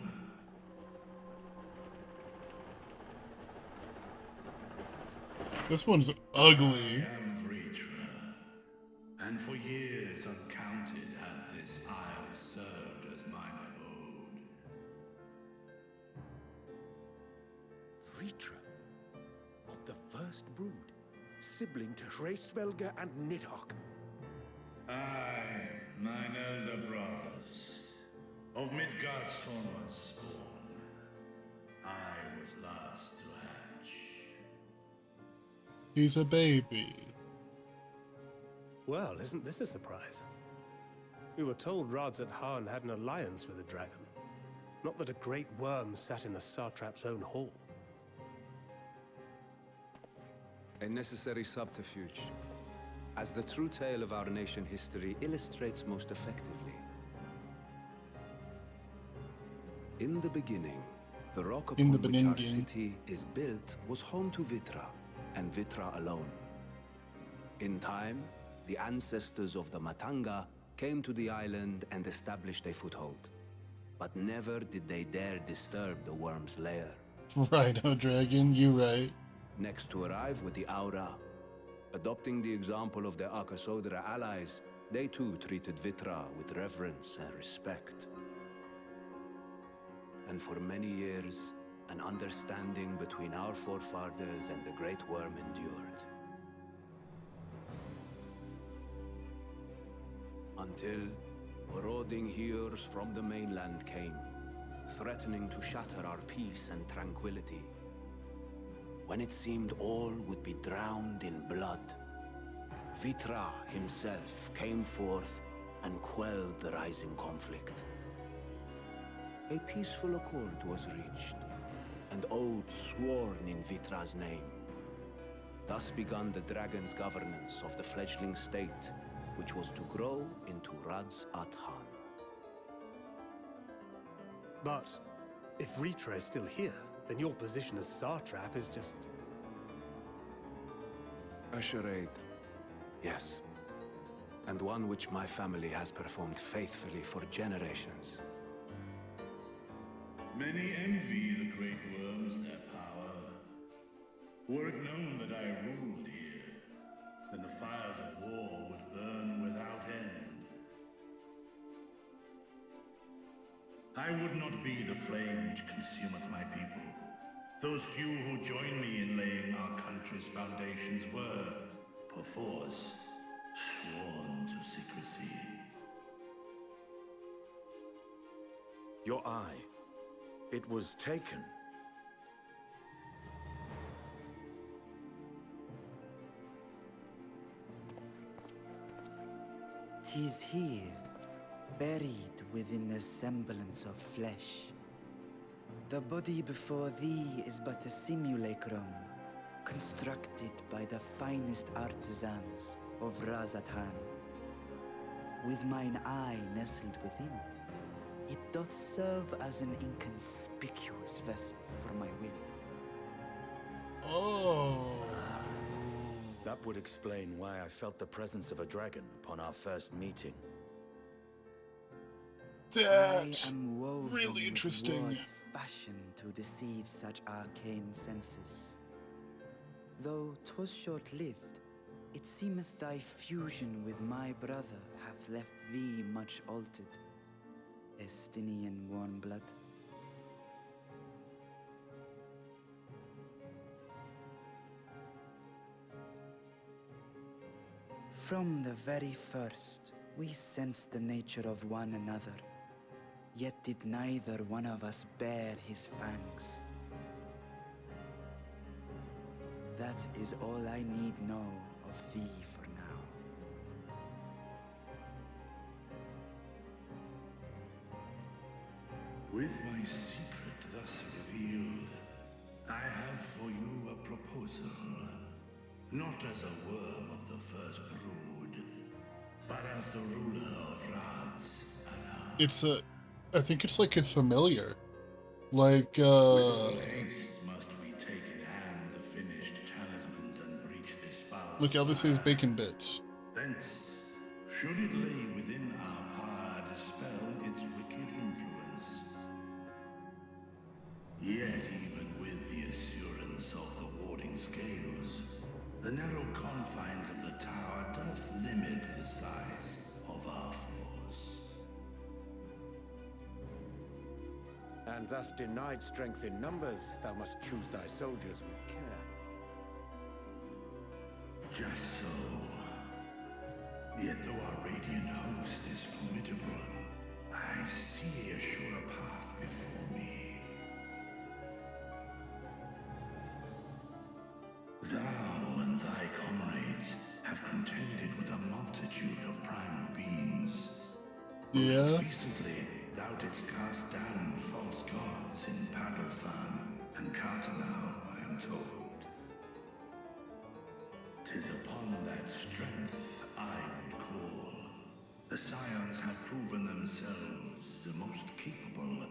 This one's ugly. I am Vritra, and for years uncounted hath this isle served as mine abode. Vritra, of the first brood, sibling to Hraesvelga and Nidhogg. Aye, mine elder brothers, of Midgardsormr's spawn. I was last to hatch. He's a baby. Well, isn't this a surprise? We were told Radzat-Han had an alliance with the dragon. Not that a great worm sat in the satrap's own hall. A necessary subterfuge, as the true tale of our nation history illustrates most effectively. In the beginning, the rock upon which our city is built was home to Vitra, and Vitra alone. In time, the ancestors of the Matanga came to the island and established a foothold. But never did they dare disturb the worm's lair. Right, oh dragon, you right. Next to arrive with the Aura. Adopting the example of their Akasodra allies, they too treated Vitra with reverence and respect. And for many years, an understanding between our forefathers and the Great Worm endured. Until marauding heroes from the mainland came, threatening to shatter our peace and tranquility. When it seemed all would be drowned in blood, Vitra himself came forth and quelled the rising conflict. A peaceful accord was reached, and oaths sworn in Vitra's name. Thus began the dragon's governance of the fledgling state, which was to grow into Radz Athan. But if Vitra is still here, then your position as Satrap is just... A charade, yes. And one which my family has performed faithfully for generations. Many envy the great worms their power. Were it known that I ruled here, then the fires of war would burn without end. I would not be the flame which consumeth my people. Those few who join me in laying our country's foundations were, perforce, sworn to secrecy. Your eye. It was taken. "'Tis here, buried within the semblance of flesh. The body before thee is but a simulacrum, constructed by the finest artisans of Razatan. With mine eye nestled within, it doth serve as an inconspicuous vessel for my will." Oh. That would explain why I felt the presence of a dragon upon our first meeting. That's I am woven really interesting. with words fashioned to deceive such arcane senses. Though 'twas short-lived, it seemeth thy fusion with my brother hath left thee much altered. Estinian warm blood. From the very first, we sensed the nature of one another, yet did neither one of us bare his fangs. That is all I need know of thee for now. With my secret thus revealed, I have for you a proposal. Not as a worm of the first brood, but as the ruler of Radz Athan. It's I think it's like a familiar. Like, With all haste must we take in hand the finished talismans and breach this foul look, Elvis says spire. bacon bits. Thence, should it lay within our power, dispel its wicked influence. Yet even with the assurance of the warding scales, the narrow confines of the tower doth limit the size of our force. And thus denied strength in numbers, thou must choose thy soldiers with care. Just so. Yet though our radiant host is formidable, I see a surer path before me. Thou and thy comrades have contended with a multitude of primal beings. Yeah. Most recently, thou didst cast down false gods in Pagalthan and Cartanau, I am told. 'Tis upon that strength I would call. The Scions have proven themselves the most capable,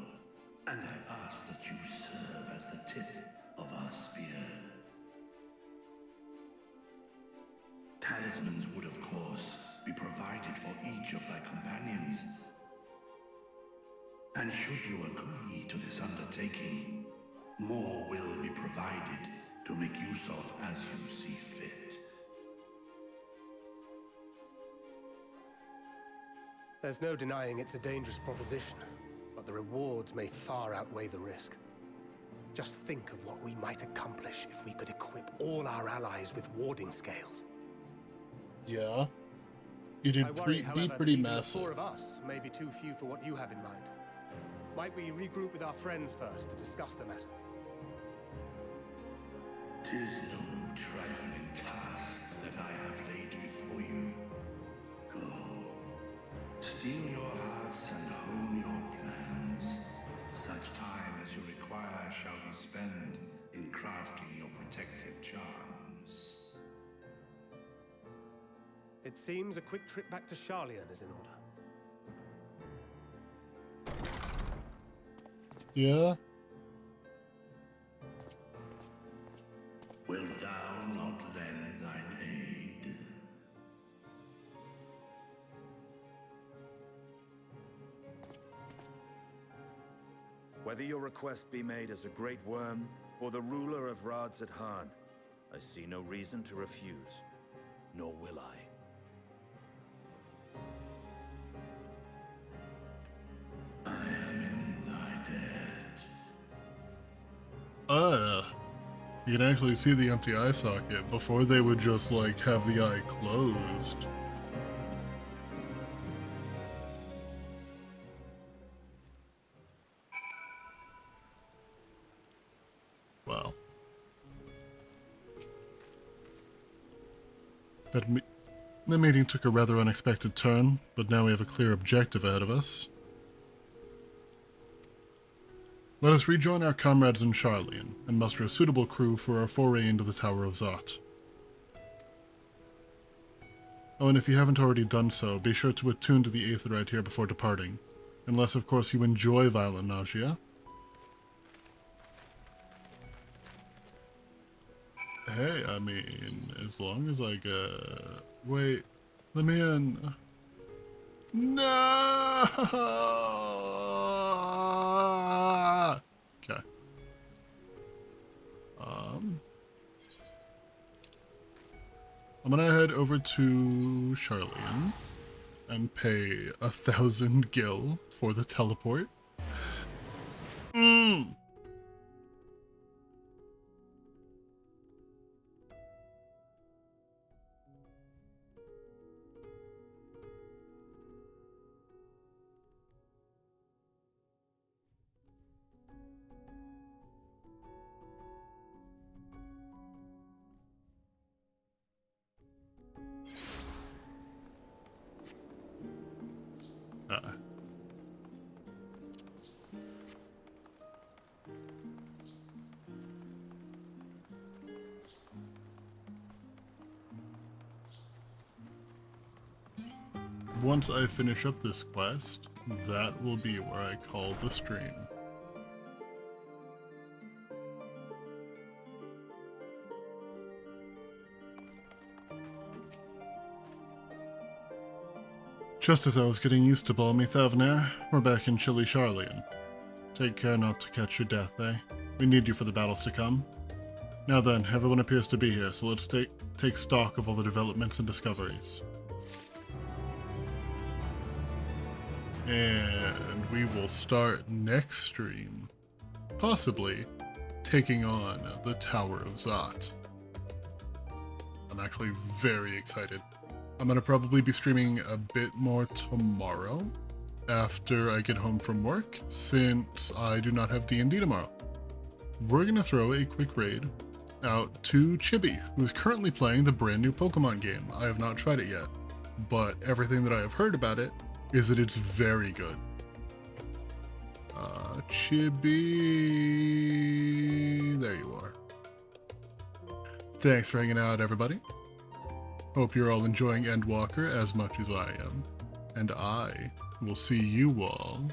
and I ask that you serve as the tip of our spear. Talismans would, of course, be provided for each of thy companions. And should you agree to this undertaking, more will be provided to make use of as you see fit. There's no denying it's a dangerous proposition, but the rewards may far outweigh the risk. Just think of what we might accomplish if we could equip all our allies with warding scales. Yeah. It'd I worry, be however, pretty that even the massive. 4 of us may be too few for what you have in mind. Might we regroup with our friends first to discuss the matter? 'Tis no trifling task that I have laid before you. Go. Steel your hearts and hone your plans. Such time as you require shall be spent in crafting your protective charms. It seems a quick trip back to Charlian is in order. Yeah? Wilt thou not lend thine aid? Whether your request be made as a great worm or the ruler of Rads at Han, I see no reason to refuse, nor will I. I am in thy debt. You can actually see the empty eye socket. Before they would just like have the eye closed. Wow. The meeting took a rather unexpected turn, but now we have a clear objective ahead of us. Let us rejoin our comrades in Charlian, and muster a suitable crew for our foray into the Tower of Zot. Oh, and if you haven't already done so, be sure to attune to the Aetherite here before departing. Unless, of course, you enjoy violent nausea. Hey, I mean, as long as I get... Wait, let me in. No! Okay. I'm gonna head over to Charlian and pay 1,000 gil for the teleport. Once I finish up this quest, that will be where I call the stream. Just as I was getting used to balmy Thavner, we're back in chilly Charlian. Take care not to catch your death, eh? We need you for the battles to come. Now then, everyone appears to be here, so let's take stock of all the developments and discoveries. And we will start next stream, possibly taking on the Tower of Zot. I'm actually very excited. I'm gonna probably be streaming a bit more tomorrow after I get home from work, since I do not have D&D tomorrow. We're gonna throw a quick raid out to Chibi, who is currently playing the brand new Pokemon game. I have not tried it yet, but everything that I have heard about it is that it's very good. Chibi... There you are. Thanks for hanging out, everybody. Hope you're all enjoying Endwalker as much as I am. And I will see you all